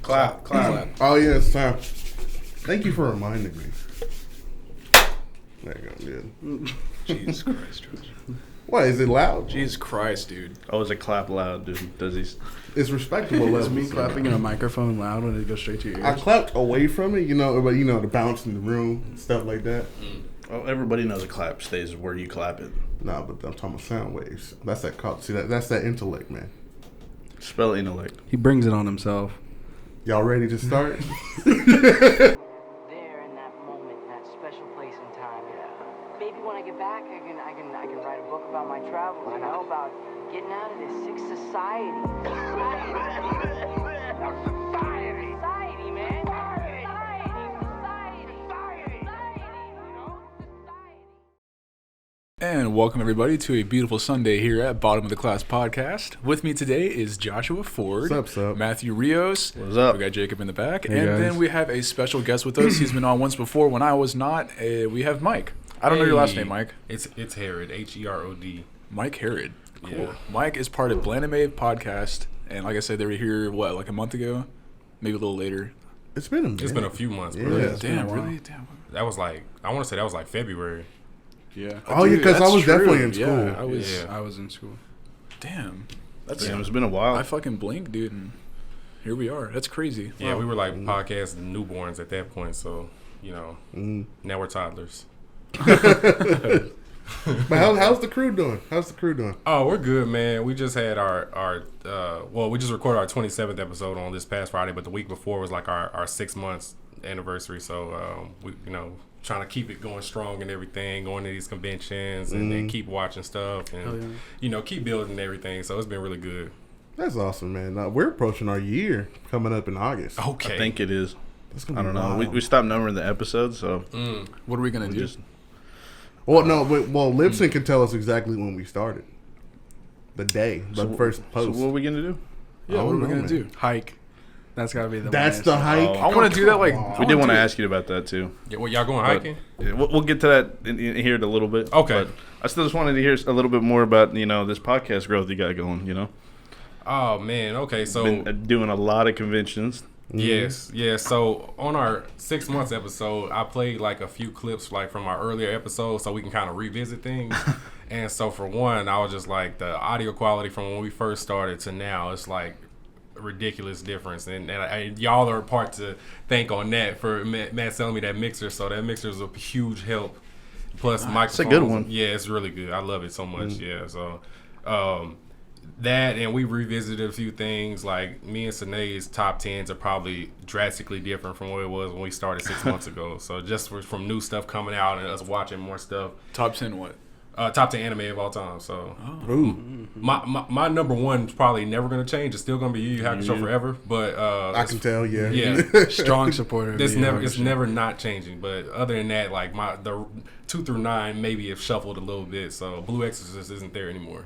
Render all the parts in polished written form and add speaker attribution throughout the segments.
Speaker 1: Clap.
Speaker 2: Oh, yeah, it's time. Thank you for reminding me. There you go, good.
Speaker 1: Jesus Christ, George.
Speaker 2: What, is it loud?
Speaker 1: Jesus Christ, dude.
Speaker 3: Oh, is it clap loud, dude? Does he?
Speaker 2: It's respectable
Speaker 4: Is
Speaker 2: levels.
Speaker 4: me clapping in a microphone loud when it goes straight to your
Speaker 2: I
Speaker 4: ears?
Speaker 2: clapped away from it, but the bounce in the room, stuff like that.
Speaker 3: Oh, everybody knows a clap stays where you clap it.
Speaker 2: Nah, but I'm talking about sound waves. That's that call. See, that's that intellect, man.
Speaker 3: Spell intellect.
Speaker 4: He brings it on himself.
Speaker 2: Y'all ready to start?
Speaker 5: There in that moment, that special place and time. Yeah. Maybe when I get back, I can write a book about my travels. About getting out of this sick society. Society, man.
Speaker 1: And welcome everybody to a beautiful Sunday here at Bottom of the Class Podcast. With me today is Joshua Ford,
Speaker 2: What's up?
Speaker 1: Matthew Rios.
Speaker 3: What's up?
Speaker 1: We got Jacob in the back,
Speaker 4: Hey,
Speaker 1: and
Speaker 4: guys.
Speaker 1: then we have a special guest with us. He's been on once before when I was not. We have Mike. I don't know your last name, Mike.
Speaker 6: It's Herod, Herod.
Speaker 1: Mike Herod. Cool.
Speaker 6: Yeah.
Speaker 1: Mike is part of Blanime Podcast, and like I said, they were here like a month ago, maybe a little later.
Speaker 2: It's been a minute.
Speaker 6: It's been a few months, bro.
Speaker 2: Yeah.
Speaker 1: Damn, really? Damn.
Speaker 6: That was I want to say that was like February.
Speaker 4: Yeah.
Speaker 2: Oh, yeah, because I
Speaker 1: that's
Speaker 2: was
Speaker 1: true.
Speaker 2: definitely in school.
Speaker 1: Yeah, I was.
Speaker 6: Yeah.
Speaker 4: I was in school.
Speaker 1: Damn. That's.
Speaker 3: Damn, it's been a while.
Speaker 1: I fucking blinked, dude, and here we are. That's crazy.
Speaker 6: Yeah,
Speaker 1: Wow.
Speaker 6: we were like podcast newborns at that point, so now we're toddlers.
Speaker 2: But how's the crew doing?
Speaker 6: Oh, we're good, man. We just had we just recorded our 27th episode on this past Friday, but the week before was like our 6 months anniversary. So we trying to keep it going strong and everything, going to these conventions and then keep watching stuff and keep building everything. So it's been really good.
Speaker 2: That's awesome, man. We're approaching our year coming up in August.
Speaker 6: Okay.
Speaker 3: I think it is.
Speaker 2: That's gonna
Speaker 3: I
Speaker 2: be
Speaker 3: don't know.
Speaker 2: wild.
Speaker 3: We stopped numbering the episodes, so
Speaker 1: What are we gonna do?
Speaker 3: just
Speaker 2: Lip Sync can tell us exactly when we started. The day, the first
Speaker 3: So
Speaker 2: post.
Speaker 3: what are we gonna do?
Speaker 1: Yeah, what are we
Speaker 2: know,
Speaker 1: gonna
Speaker 2: man.
Speaker 1: do?
Speaker 4: Hike. That's gotta be the
Speaker 2: That's
Speaker 4: one
Speaker 2: the
Speaker 4: answer.
Speaker 2: hike.
Speaker 3: Oh.
Speaker 1: I want to do that. Like
Speaker 2: Come
Speaker 3: We
Speaker 2: on.
Speaker 3: did want to ask you about that too.
Speaker 6: Yeah, well, y'all going
Speaker 3: But-
Speaker 6: hiking?
Speaker 3: Yeah, we'll get to that in here in a little bit.
Speaker 6: Okay.
Speaker 3: But I still just wanted to hear a little bit more about this podcast growth you got going.
Speaker 6: Oh man, okay. So
Speaker 3: Been doing a lot of conventions.
Speaker 6: yes. So on our 6 months episode, I played like a few clips like from our earlier episodes, so we can kind of revisit things. And so for one, I was just like the audio quality from when we first started to now, it's like a ridiculous difference. And y'all are a part to thank on that for Matt selling me that mixer. So that mixer is a huge help. Plus microphones.
Speaker 3: It's a good one.
Speaker 6: Yeah, it's really good. I love it so much. Yeah. So that, and we revisited a few things. Like me and Sanae's top 10s are probably drastically different from what it was when we started 6 months ago. So just from new stuff coming out and us watching more stuff.
Speaker 1: top 10 what?
Speaker 6: Top 10 anime of all time. So
Speaker 2: Ooh,
Speaker 6: my number one is probably never gonna change. It's still gonna be Yu Yu Hakusho forever. But
Speaker 2: I can tell. Yeah.
Speaker 6: yeah.
Speaker 4: Strong supporter. of
Speaker 6: It's
Speaker 4: the
Speaker 6: never
Speaker 4: University.
Speaker 6: it's never not changing. But other than that, like the 2 through 9 maybe have shuffled a little bit. So Blue Exorcist isn't there anymore.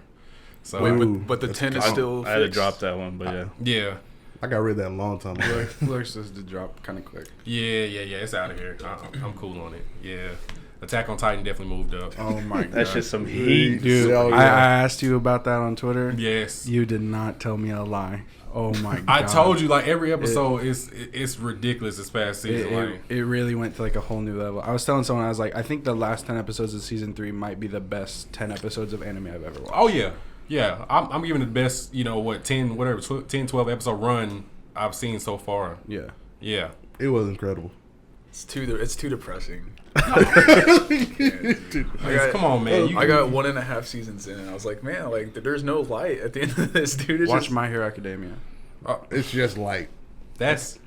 Speaker 6: So
Speaker 1: Wait,
Speaker 2: Ooh,
Speaker 1: but the
Speaker 2: that's
Speaker 1: 10 is
Speaker 2: cool.
Speaker 1: still.
Speaker 3: I had to
Speaker 1: fixed?
Speaker 3: drop that one, but yeah.
Speaker 6: yeah.
Speaker 2: I got rid of that a long time ago.
Speaker 4: Looks just to drop kind of quick.
Speaker 6: Yeah, it's out of here. I'm cool on it. Yeah. Attack on Titan definitely moved up.
Speaker 4: Oh my god.
Speaker 3: That's just some heat.
Speaker 4: Dude,
Speaker 2: Oh, yeah.
Speaker 4: I asked you about that on Twitter.
Speaker 6: Yes.
Speaker 4: You did not tell me a lie. Oh my god.
Speaker 6: I told you, like, every episode it's ridiculous this past season.
Speaker 4: It really went to like a whole new level. I was telling someone, I was like, I think the last 10 episodes of season 3 might be the best 10 episodes of anime I've ever watched.
Speaker 6: Oh, yeah. Yeah. I'm giving it the best, 10, 12 episode run I've seen so far.
Speaker 4: Yeah.
Speaker 6: Yeah.
Speaker 2: It was incredible.
Speaker 1: It's too depressing.
Speaker 6: Come on, man.
Speaker 1: I got 1.5 seasons in, and I was like, man, like there's no light at the end of this, dude. It's
Speaker 4: Watch
Speaker 1: just,
Speaker 4: My Hero Academia.
Speaker 2: It's just like
Speaker 6: That's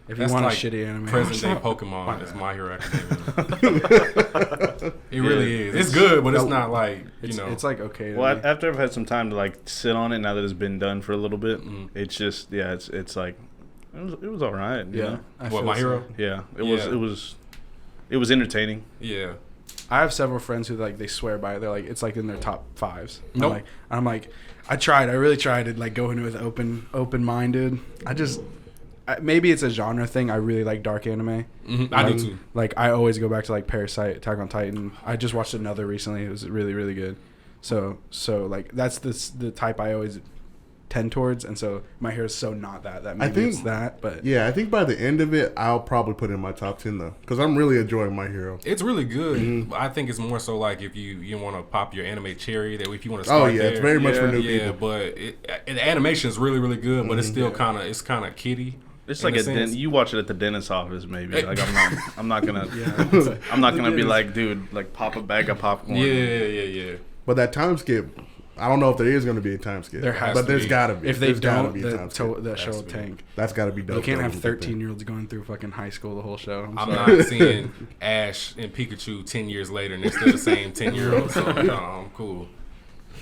Speaker 4: If
Speaker 6: that's
Speaker 4: you want
Speaker 6: like
Speaker 4: a shitty anime.
Speaker 6: present day Pokemon. It's My Hero Academia. It really is. It's good, but it's not like,
Speaker 4: It's like okay. to
Speaker 3: Well,
Speaker 4: me.
Speaker 3: after I've had some time to like sit on it, now that it's been done for a little bit, it's just it's like it was all right. you know?
Speaker 4: I
Speaker 6: What,
Speaker 4: feel
Speaker 6: My
Speaker 4: so.
Speaker 6: Hero?
Speaker 3: Yeah,
Speaker 6: Yeah.
Speaker 3: it was entertaining.
Speaker 6: Yeah.
Speaker 4: I have several friends who like they swear by it. They're like it's like in their top 5s.
Speaker 6: Nope.
Speaker 4: I'm like I really tried to like go into it with open minded. Maybe it's a genre thing. I really like dark anime.
Speaker 6: I do too.
Speaker 4: Like I always go back to like Parasite, Attack on Titan. I just watched another recently. It was really really good. So like that's the type I always tend towards, and so My Hero is so not that. That maybe it's that, but
Speaker 2: yeah, I think by the end of it, I'll probably put it in my top 10 though, because I'm really enjoying My Hero.
Speaker 6: It's really good.
Speaker 2: Mm-hmm.
Speaker 6: I think it's more so like if you want to pop your anime cherry, that if you want to start
Speaker 2: Oh yeah,
Speaker 6: there,
Speaker 2: it's very much for new
Speaker 6: yeah,
Speaker 2: people.
Speaker 6: but the animation is really really good, but it's still kind of kiddie.
Speaker 3: It's
Speaker 6: in
Speaker 3: like
Speaker 6: a sense.
Speaker 3: you watch it at the dentist's office, maybe. Like I'm not gonna be like, dude, like pop a bag of popcorn.
Speaker 6: Yeah.
Speaker 2: But that time skip, I don't know if there is going to be a time skip.
Speaker 4: There has
Speaker 2: but
Speaker 4: to
Speaker 2: there's
Speaker 6: be.
Speaker 2: got to be.
Speaker 4: if they
Speaker 2: There's gotta
Speaker 4: don't,
Speaker 2: be a time skip.
Speaker 4: that show will
Speaker 6: to be.
Speaker 4: tank.
Speaker 2: That's got to be dope.
Speaker 4: You can't
Speaker 2: though,
Speaker 4: have
Speaker 2: with the thing.
Speaker 4: 13-year-olds going through fucking high school the whole show.
Speaker 6: I'm
Speaker 4: sorry.
Speaker 6: not seeing Ash and Pikachu 10 years later, and they're still the same 10-year-olds. So I'm cool.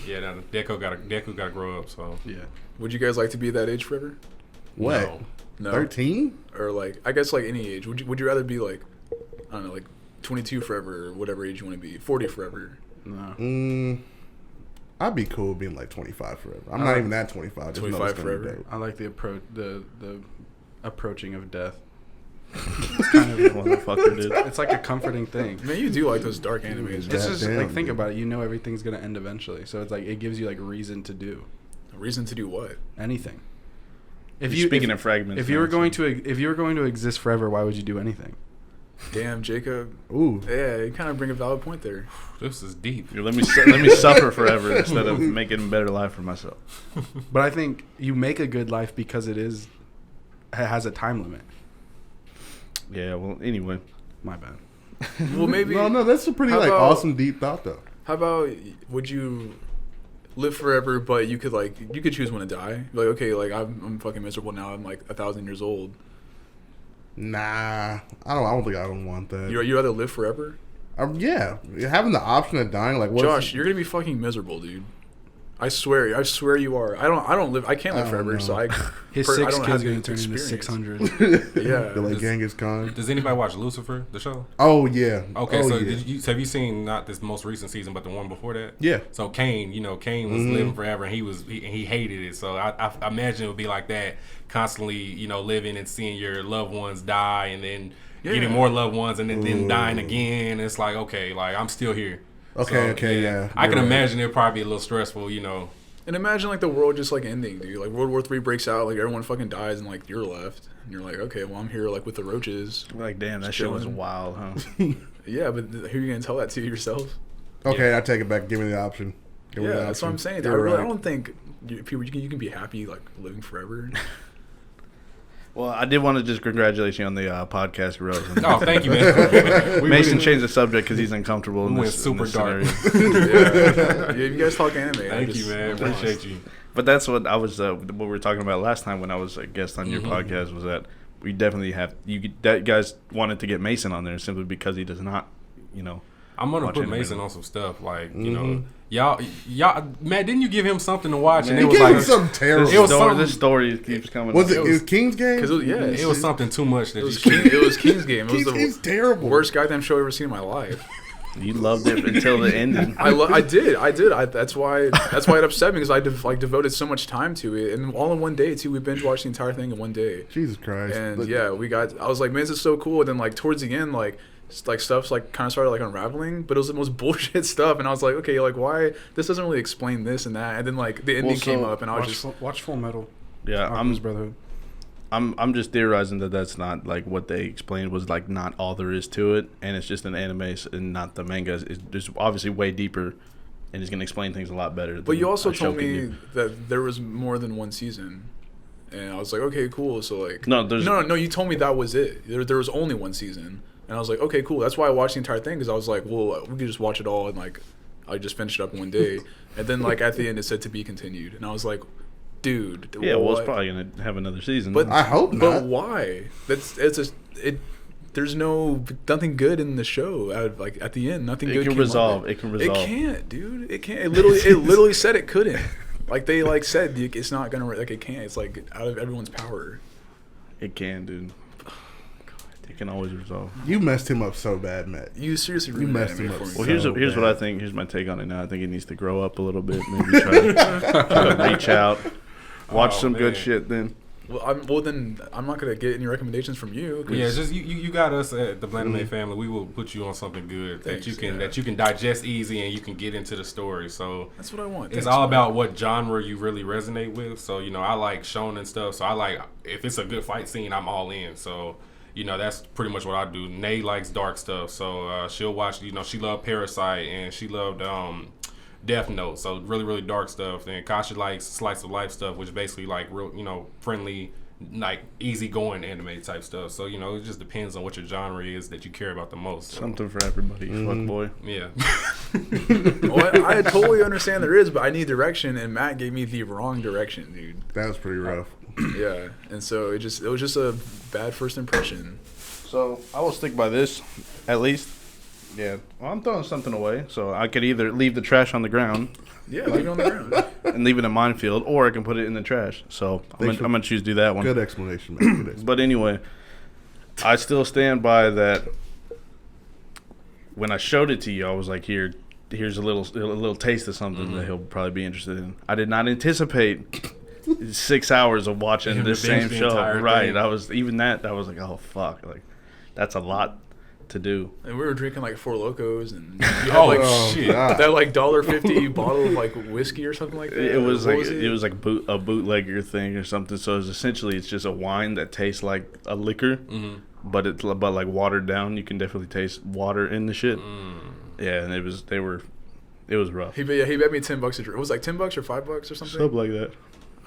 Speaker 6: Yeah, now Deku gotta grow up. So
Speaker 4: Yeah.
Speaker 1: Would you guys like to be that age forever?
Speaker 2: What?
Speaker 1: No.
Speaker 2: 13?
Speaker 1: Or like, I guess like any age. Would you rather be like, I don't know, like 22 forever or whatever age you want to be, 40 forever?
Speaker 4: No.
Speaker 2: I'd be cool being like 25 forever. I'm not even that 25. Just
Speaker 1: 25
Speaker 2: know it's gonna be
Speaker 1: forever.
Speaker 2: dope.
Speaker 4: I like the approaching of death.
Speaker 3: Motherfucker, dude.
Speaker 4: It's like a comforting thing.
Speaker 1: Man, you do like those dark animes.
Speaker 4: It's
Speaker 2: God
Speaker 4: just
Speaker 2: damn,
Speaker 4: like think
Speaker 2: dude.
Speaker 4: about it. You know everything's gonna end eventually, so it's like it gives you like reason to do
Speaker 1: A reason to do what?
Speaker 4: anything.
Speaker 3: Speaking of fragments,
Speaker 4: if you were going to exist forever, why would you do anything?
Speaker 1: Damn, Jacob.
Speaker 2: Ooh.
Speaker 1: Yeah, you kind of bring a valid point there.
Speaker 6: this is deep.
Speaker 3: let me suffer forever instead of making a better life for myself.
Speaker 4: But I think you make a good life because it has a time limit.
Speaker 3: Yeah. Well, anyway,
Speaker 4: My bad.
Speaker 1: Well, maybe.
Speaker 2: No, that's a pretty
Speaker 1: How
Speaker 2: like
Speaker 1: about-
Speaker 2: awesome deep thought though.
Speaker 1: How about would you live forever, but you could choose when to die? Like, okay, like I'm fucking miserable now. I'm like 1,000 years old.
Speaker 2: Nah, I don't think I don't want that.
Speaker 1: You rather live forever?
Speaker 2: Yeah, having the option of dying, like, what's
Speaker 1: Josh, you're gonna be fucking miserable, dude. I swear you are. I can't live
Speaker 2: I don't
Speaker 1: forever,
Speaker 2: know.
Speaker 1: so I.
Speaker 4: His
Speaker 1: I
Speaker 4: 6
Speaker 1: don't
Speaker 4: kids
Speaker 1: have
Speaker 4: are going
Speaker 1: the
Speaker 4: to turn into
Speaker 1: experience.
Speaker 4: 600.
Speaker 1: Yeah.
Speaker 2: the like Genghis Khan?
Speaker 6: Does anybody watch Lucifer, the show?
Speaker 2: Oh yeah.
Speaker 6: Okay,
Speaker 2: oh,
Speaker 6: so
Speaker 2: yeah.
Speaker 6: have you seen not this most recent season, but the one before that?
Speaker 2: Yeah.
Speaker 6: So Cain was living forever, and he hated it. So I imagine it would be like that, constantly, living and seeing your loved ones die, and then getting more loved ones, and then dying again. It's like, okay, like I'm still here.
Speaker 2: Okay, yeah.
Speaker 6: I can
Speaker 2: You're right.
Speaker 6: imagine it'd probably be a little stressful,
Speaker 1: And imagine like the world just like ending, dude. Like World War III breaks out, like everyone fucking dies, and like you're left, and you're like, okay, well I'm here like with the roaches.
Speaker 3: like, damn, that
Speaker 1: Just
Speaker 3: shit was
Speaker 1: chilling.
Speaker 3: wild, huh?
Speaker 1: Yeah, but who are you gonna tell that to yourself?
Speaker 2: Okay, I take it back. Give me the option. Give me the
Speaker 1: Yeah, that's what
Speaker 2: option.
Speaker 1: I'm saying.
Speaker 2: You're
Speaker 1: I
Speaker 2: right.
Speaker 1: don't think you can be happy like living forever.
Speaker 3: Well, I did want to just congratulate you on the podcast growth.
Speaker 6: Oh, thank you, man.
Speaker 3: Mason changed the subject because he's uncomfortable.
Speaker 6: We
Speaker 3: in
Speaker 6: went
Speaker 3: this,
Speaker 6: super
Speaker 3: in this
Speaker 6: dark.
Speaker 1: Yeah, you guys talk anime.
Speaker 6: Thank you, man. Appreciate you.
Speaker 3: But that's what I was. What we were talking about last time when I was a guest on your podcast was that we definitely have that guys wanted to get Mason on there simply because he does not,
Speaker 6: I'm gonna
Speaker 3: watch
Speaker 6: put
Speaker 3: anime.
Speaker 6: Mason on some stuff like y'all. Matt, didn't you give him something to watch? And
Speaker 2: He
Speaker 6: it was
Speaker 2: gave him
Speaker 6: like
Speaker 2: something terrible.
Speaker 6: It was something-
Speaker 3: This story keeps coming.
Speaker 2: Was
Speaker 3: up.
Speaker 2: it was King's Game?
Speaker 1: Because
Speaker 6: it was something too much that
Speaker 1: It was,
Speaker 6: you
Speaker 1: it was King's Game. It was
Speaker 2: King's Game's
Speaker 1: the
Speaker 2: terrible.
Speaker 1: worst goddamn show I've ever seen in my life.
Speaker 3: You loved it until the ending.
Speaker 1: I did. That's why it upset me because I devoted so much time to it, and all in one day too. We binge watched the entire thing in one day.
Speaker 2: Jesus Christ.
Speaker 1: And
Speaker 2: But-
Speaker 1: yeah, I was like, man, this is so cool. And then like towards the end, like stuff's like kind of started like unraveling, but it was the most bullshit stuff. And I was like, okay, like why this doesn't really explain this and that. And then like the ending came up, and I was just
Speaker 4: watch Full Metal.
Speaker 3: Yeah,
Speaker 4: His Brotherhood.
Speaker 3: I'm just theorizing that that's not like what they explained was like not all there is to it, and it's just an anime and not the manga. It's just obviously way deeper, and it's gonna explain things a lot better.
Speaker 1: But you also
Speaker 3: a show
Speaker 1: told
Speaker 3: can
Speaker 1: me
Speaker 3: do.
Speaker 1: that there was more than one season, and I was like, okay, cool. So like,
Speaker 3: No, there's-
Speaker 1: no. You told me that was it. There was only one season, and I was like, okay, cool. That's why I watched the entire thing because I was like, well, we could just watch it all, and like, I just finished it up in one day, and then like at the end it said to be continued, and I was like, dude.
Speaker 3: Yeah, well,
Speaker 1: what?
Speaker 3: it's probably gonna have another season.
Speaker 1: But
Speaker 2: I hope
Speaker 1: But
Speaker 2: not.
Speaker 1: why? There's nothing good in the show. Like at the end, nothing
Speaker 3: It
Speaker 1: good.
Speaker 3: can
Speaker 1: came of
Speaker 3: resolve.
Speaker 1: It.
Speaker 3: It can resolve.
Speaker 1: It can't, dude. It can't. It literally said it couldn't. Like they like said it's not gonna like it can't. It's like out of everyone's power.
Speaker 3: It can, dude. It can always resolve.
Speaker 2: You messed him up so bad, Matt.
Speaker 1: You seriously
Speaker 2: You
Speaker 1: ruined
Speaker 2: messed
Speaker 1: anime
Speaker 2: him up
Speaker 1: for me.
Speaker 3: Well,
Speaker 2: So
Speaker 3: here's what
Speaker 2: bad.
Speaker 3: I think. Here's my take on it now. I think it needs to grow up a little bit. Maybe try to reach out, watch
Speaker 6: Oh,
Speaker 3: some good
Speaker 6: man.
Speaker 3: shit. Then
Speaker 1: Well, then I'm not gonna get any recommendations from you.
Speaker 6: Yeah, just you got us at the Blanime family. We will put you on something good
Speaker 1: Thanks,
Speaker 6: that you can digest easy and you can get into the story. So
Speaker 1: that's what I want.
Speaker 6: It's all about what genre you really resonate with. So I like shonen stuff. So I like if it's a good fight scene, I'm all in. So that's pretty much what I do. Nay likes dark stuff, so she'll watch. She loved Parasite and she loved Death Note, so really, really dark stuff. And Kasha likes slice of life stuff, which is basically like real, friendly, like easygoing anime type stuff. So it just depends on what your genre is that you care about the most. So.
Speaker 3: Something for everybody, fuck boy.
Speaker 6: Yeah.
Speaker 1: Well, I totally understand there is, but I need direction, and Matt gave me the wrong direction, dude.
Speaker 2: That was pretty rough.
Speaker 1: Yeah, and so it was just a bad first impression.
Speaker 3: So I will stick by this, at least. Yeah. Well, I'm throwing something away, so I could either leave the trash on the ground.
Speaker 1: Yeah, leave it on the ground.
Speaker 3: And leave it in minefield, or I can put it in the trash. So I'm gonna choose to do that one.
Speaker 2: Good explanation, man. Good explanation.
Speaker 3: But anyway, I still stand by that. When I showed it to you, I was like, here's a little taste of something that he'll probably be interested in. I did not anticipate 6 hours of watching this same show. Right.
Speaker 6: Thing.
Speaker 3: I was like, oh fuck, like that's a lot to do.
Speaker 1: And we were drinking like Four Locos, and you had
Speaker 6: shit!
Speaker 1: That like $1.50 bottle of like whiskey or something like that.
Speaker 3: It was like a bootlegger thing or something. So it's just a wine that tastes like a liquor, but like watered down. You can definitely taste water in the shit. Yeah, and it was rough.
Speaker 1: He bet me $10 a drink. It was like $10 or $5 or something.
Speaker 3: Something like that.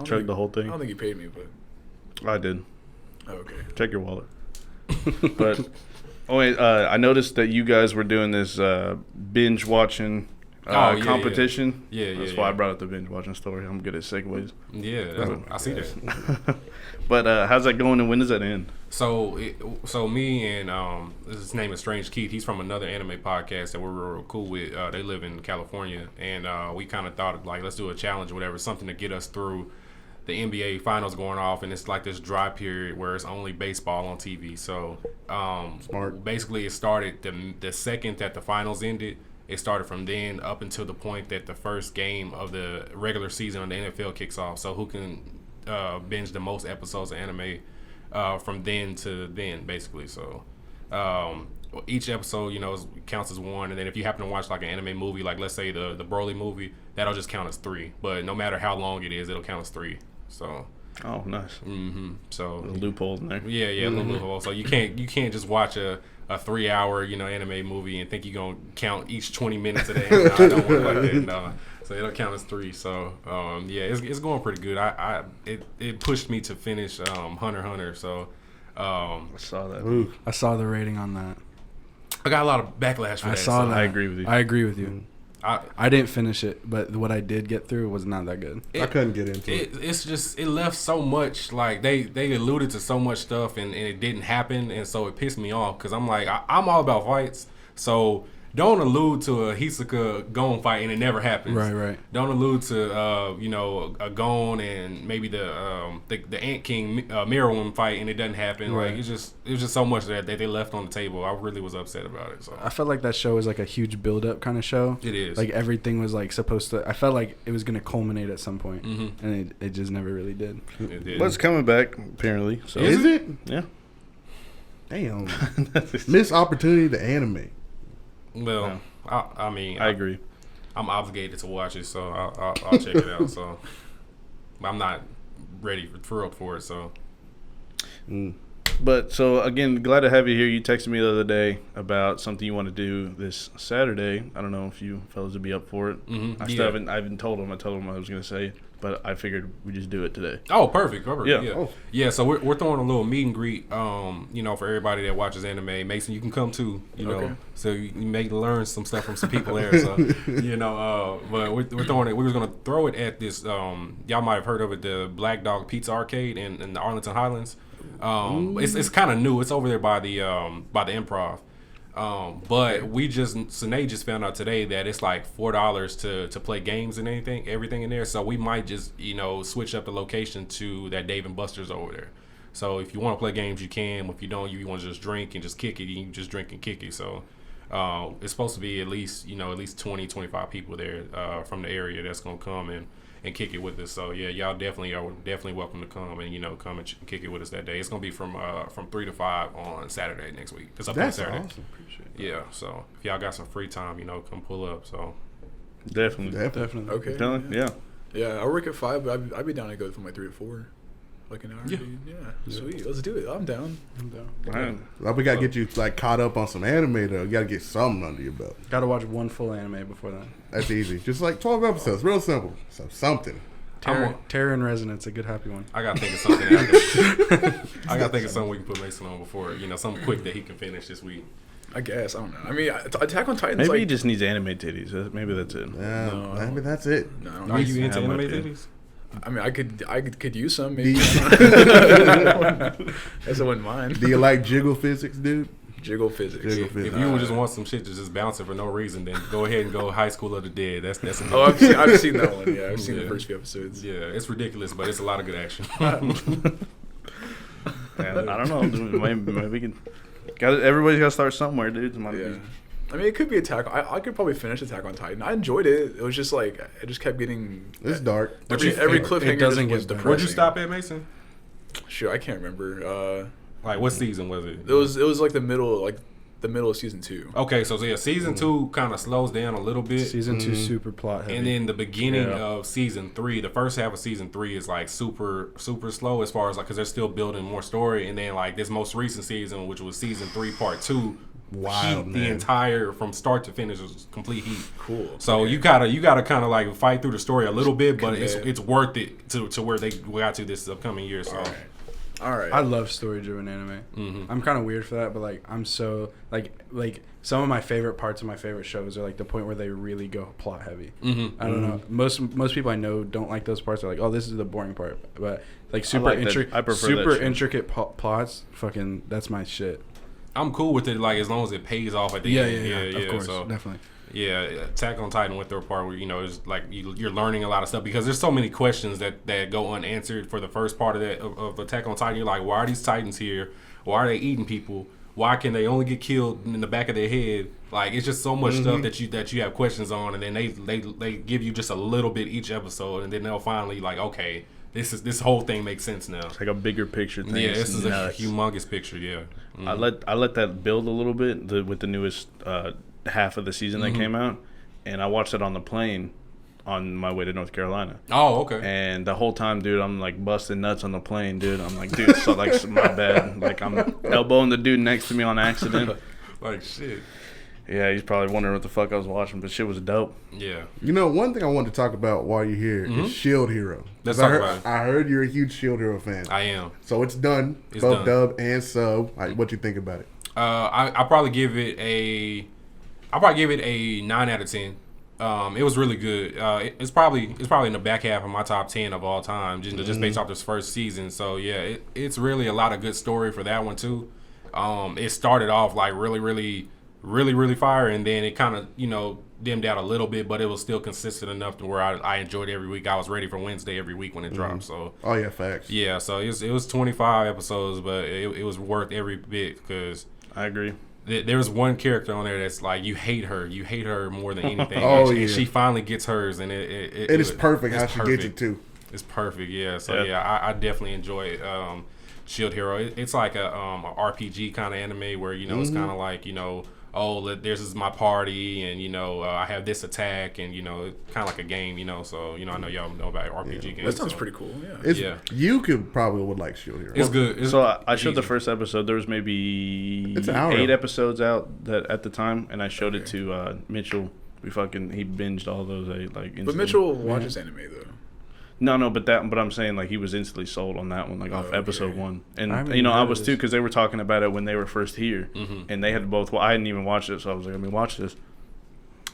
Speaker 3: Chugged the whole thing.
Speaker 1: I don't think he paid me, but
Speaker 3: I did.
Speaker 1: oh, okay.
Speaker 3: Check your wallet. But I noticed that you guys were doing this binge watching competition.
Speaker 6: Yeah.
Speaker 3: That's why I brought up the binge watching story. I'm good at segues.
Speaker 6: Yeah, I see that.
Speaker 3: But how's that going, and when does that end?
Speaker 6: So me and his name is Strange Keith. He's from another anime podcast that we're real cool with. They live in California, and we kind of thought of like, let's do a challenge or whatever, something to get us through the NBA finals going off, and it's like this dry period where it's only baseball on TV. So
Speaker 2: Smart.
Speaker 6: Basically it started the second that the finals ended. It started from then up until the point that the first game of the regular season on the NFL kicks off. So who can binge the most episodes of anime from then to then, basically. So each episode, counts as one, and then if you happen to watch like an anime movie, like let's say the Broly movie, that'll just count as 3. But no matter how long it is, it'll count as 3. So.
Speaker 3: Oh, nice.
Speaker 6: So
Speaker 3: a loophole in there.
Speaker 6: Yeah, little loophole. So you can't just watch a 3-hour anime movie and think you're gonna count each 20 minutes of the anime. I don't work like that. No. So it'll count as 3. So it's going pretty good. It pushed me to finish Hunter x Hunter. So
Speaker 3: I saw that.
Speaker 2: Ooh.
Speaker 4: I saw the rating on that.
Speaker 6: I got a lot of backlash for
Speaker 4: I
Speaker 6: that.
Speaker 4: saw
Speaker 6: so
Speaker 4: that.
Speaker 3: I agree with you.
Speaker 4: I agree with you.
Speaker 6: I
Speaker 4: I didn't finish it, but what I did get through was not that good.
Speaker 2: I couldn't get into it.
Speaker 6: It's just it left so much, like they alluded to so much stuff and it didn't happen, and so it pissed me off because I'm like I'm all about fights, so don't allude to a Hisoka Gon fight and it never happens.
Speaker 4: Right.
Speaker 6: Don't allude to a Gon and maybe the Ant King Meruem fight and it doesn't happen.
Speaker 4: Right.
Speaker 6: Like it was just so much that they left on the table. I really was upset about it. So
Speaker 4: I felt like that show was like a huge build up kind of show.
Speaker 6: it is.
Speaker 4: Like everything was like supposed to. I felt like it was gonna culminate at some point,
Speaker 6: Mhm.
Speaker 4: and it just never really did.
Speaker 6: It did.
Speaker 3: But it's coming back apparently. So
Speaker 2: Is it?
Speaker 3: Yeah.
Speaker 2: Damn. Missed opportunity to animate.
Speaker 6: Well, I mean,
Speaker 3: I agree.
Speaker 6: I'm obligated to watch it, so I'll check it out. So I'm not ready for it. So
Speaker 3: But so again, glad to have you here. You texted me the other day about something you want to do this Saturday. I don't know if you fellas would be up for it.
Speaker 6: Mhm.
Speaker 3: I haven't told him. I told him I was going to say, but I figured we just do it today.
Speaker 6: oh, perfect.
Speaker 3: Yeah.
Speaker 6: Yeah.
Speaker 2: Oh.
Speaker 6: Yeah. So we're throwing a little meet and greet. For everybody that watches anime. Mason, you can come too.
Speaker 1: Okay.
Speaker 6: So you may learn some stuff from some people there. So but we're throwing it. We were gonna throw it at this. Y'all might have heard of it, the Black Dog Pizza Arcade in the Arlington Highlands. It's kind of new. It's over there by the Improv. But Sine just found out today that it's like $4 to play games and everything in there. So we might just switch up the location to that Dave and Buster's over there. So if you want to play games, you can. If you don't, you want to just drink and just kick it. You can just drink and kick it. So it's supposed to be at least 20, 25 people there from the area that's gonna come, and and kick it with us. So yeah, y'all definitely are welcome to come and come and kick it with us that day. It's gonna be from 3 to 5 on Saturday next week. It's up on Saturday.
Speaker 2: Awesome. Appreciate that.
Speaker 6: Yeah, so if y'all got some free time, come pull up. So
Speaker 3: Definitely.
Speaker 1: Okay.
Speaker 3: Yeah.
Speaker 1: Yeah, I work at 5, but I'd be down to go from like 3 to 4. Like an hour.
Speaker 6: Yeah.
Speaker 1: Sweet. Let's do it. I'm down.
Speaker 3: Right.
Speaker 2: Well, we gotta get you like caught up on some anime though. You gotta get something under your belt.
Speaker 4: Got to watch one full anime before that.
Speaker 2: That's easy. Just like 12 episodes. Real simple. So something.
Speaker 4: Terror in Resonance, a good happy one.
Speaker 6: I gotta think of something. I gotta think of something we can put Mason on before, something quick that he can finish this week.
Speaker 1: I guess. I don't know. I mean, Attack on Titan.
Speaker 3: Maybe he just needs anime titties. Maybe that's it.
Speaker 2: Yeah,
Speaker 1: No.
Speaker 2: maybe that's it.
Speaker 1: No,
Speaker 6: Are you into
Speaker 3: how
Speaker 6: anime
Speaker 3: much,
Speaker 6: titties?
Speaker 1: I mean, I could use some. Maybe. Guess I wouldn't mind.
Speaker 2: Do you like jiggle physics, dude?
Speaker 1: Jiggle physics.
Speaker 2: Jiggle
Speaker 6: If
Speaker 2: physics.
Speaker 6: you would just want some shit to just bounce it for no reason, then go ahead and go High School of the Dead. That's enough.
Speaker 1: Oh, I've seen that one. Yeah, I've seen the
Speaker 6: Yeah.
Speaker 1: first few episodes.
Speaker 6: Yeah, it's ridiculous, but it's a lot of good action.
Speaker 3: Yeah, I don't know. Maybe we can. Everybody's got to start somewhere, dude.
Speaker 1: Yeah. I mean, it could be Attack. I could probably finish Attack on Titan. I enjoyed it. It was just like I just kept getting.
Speaker 2: It's dark.
Speaker 1: Every
Speaker 4: It
Speaker 1: cliffhanger
Speaker 4: doesn't
Speaker 1: was
Speaker 4: get better.
Speaker 1: depressing.
Speaker 6: Where'd you stop at, Mason?
Speaker 1: Sure, I can't remember.
Speaker 6: Like, what season was it?
Speaker 1: It was like the middle of season 2.
Speaker 6: Okay, so yeah, season 2 kind of slows down a little bit.
Speaker 4: Season 2 super plot heavy.
Speaker 6: And then the beginning
Speaker 3: Yeah.
Speaker 6: of season 3, the first half of season 3 is like super slow as far as like because they're still building more story. And then like this most recent season, which was season 3 part 2,
Speaker 2: Wild,
Speaker 6: heat the
Speaker 2: man.
Speaker 6: entire from start to finish was complete heat.
Speaker 1: Cool.
Speaker 6: So
Speaker 1: Okay.
Speaker 6: you gotta kind of like fight through the story a little bit, but
Speaker 1: Commit.
Speaker 6: it's worth it to where they got to this upcoming year. So
Speaker 1: All right.
Speaker 4: I love story-driven anime.
Speaker 6: Mhm.
Speaker 4: I'm kind of weird for that, but like I'm so like some of my favorite parts of my favorite shows are like the point where they really go plot heavy.
Speaker 6: Mm-hmm.
Speaker 4: I don't know. Most people I know don't like those parts. They're like, oh, this is the boring part. But like super
Speaker 3: like that. I prefer that shit.
Speaker 4: intricate plots. Fucking, that's my shit.
Speaker 6: I'm cool with it, like as long as it pays off at the
Speaker 4: Yeah,
Speaker 6: end.
Speaker 4: of course,
Speaker 6: So,
Speaker 4: definitely.
Speaker 6: yeah, Attack on Titan went through a part where it's like you're learning a lot of stuff because there's so many questions that go unanswered for the first part of that of Attack on Titan. You're like, why are these Titans here? Why are they eating people? Why can they only get killed in the back of their head? Like it's just so much stuff that you have questions on, and then they give you just a little bit each episode, and then they'll finally like, okay, this whole thing makes sense now.
Speaker 3: It's like a bigger picture thing.
Speaker 6: Yeah, this is a
Speaker 3: Nuts.
Speaker 6: humongous picture. Yeah,
Speaker 3: I let that build a little bit with the newest half of the season that came out, and I watched it on the plane on my way to North Carolina.
Speaker 6: Oh, okay.
Speaker 3: And the whole time, dude, I'm like busting nuts on the plane, dude. I'm like, dude, so like my bad. Like I'm elbowing the dude next to me on accident.
Speaker 6: Like shit.
Speaker 3: Yeah, he's probably wondering what the fuck I was watching, but shit was dope.
Speaker 6: Yeah.
Speaker 2: You know, one thing I wanted to talk about while you're here is Shield Hero.
Speaker 6: Let's
Speaker 2: 'Cause
Speaker 6: talk
Speaker 2: I heard,
Speaker 6: about it.
Speaker 2: I heard you're a huge Shield Hero fan.
Speaker 6: I am.
Speaker 2: So it's done.
Speaker 6: It's
Speaker 2: both
Speaker 6: done.
Speaker 2: dub and sub. What you think about it?
Speaker 6: I'll probably give it a 9 out of 10. It was really good. It's probably in the back half of my top 10 of all time, just based off this first season. So yeah, it's really a lot of good story for that one too. It started off like really fire, and then it kind of dimmed out a little bit, but it was still consistent enough to where I enjoyed it every week. I was ready for Wednesday every week when it dropped. So
Speaker 2: Oh yeah, facts.
Speaker 6: yeah, so it was 25 episodes, but it was worth every bit because
Speaker 3: I agree.
Speaker 6: there's one character on there that's like you hate her more than anything.
Speaker 2: Oh,
Speaker 6: and
Speaker 2: yeah.
Speaker 6: she finally gets hers, and it
Speaker 2: It is
Speaker 6: was-
Speaker 2: perfect
Speaker 6: it's
Speaker 2: how she
Speaker 6: perfect.
Speaker 2: gets it too.
Speaker 6: It's perfect, yeah. So
Speaker 3: Yeah.
Speaker 6: I definitely enjoy it. Shield Hero. It's like a RPG kind of anime where it's kind of like this is my party, and I have this attack, and kind of like a game, So I know y'all know about RPG games.
Speaker 1: That sounds
Speaker 6: so
Speaker 1: pretty cool. Yeah.
Speaker 2: It's,
Speaker 6: Yeah.
Speaker 2: You could probably would like Shield Hero.
Speaker 6: It's good. It's
Speaker 3: So I showed the
Speaker 6: easy.
Speaker 3: first episode. There was maybe
Speaker 2: It's an hour.
Speaker 3: 8 episodes out that at the time, and I showed it to Mitchell. He binged all those.
Speaker 1: But
Speaker 3: instantly.
Speaker 1: Mitchell watches anime though.
Speaker 3: No, but I'm saying like he was instantly sold on that one, like off
Speaker 1: okay.
Speaker 3: episode 1, and
Speaker 4: I haven't
Speaker 3: I
Speaker 4: heard
Speaker 3: was
Speaker 4: of
Speaker 3: too
Speaker 4: this.
Speaker 3: because they were talking about it when they were first here, and they had both. Well, I hadn't even watched it, so I was like, watch this.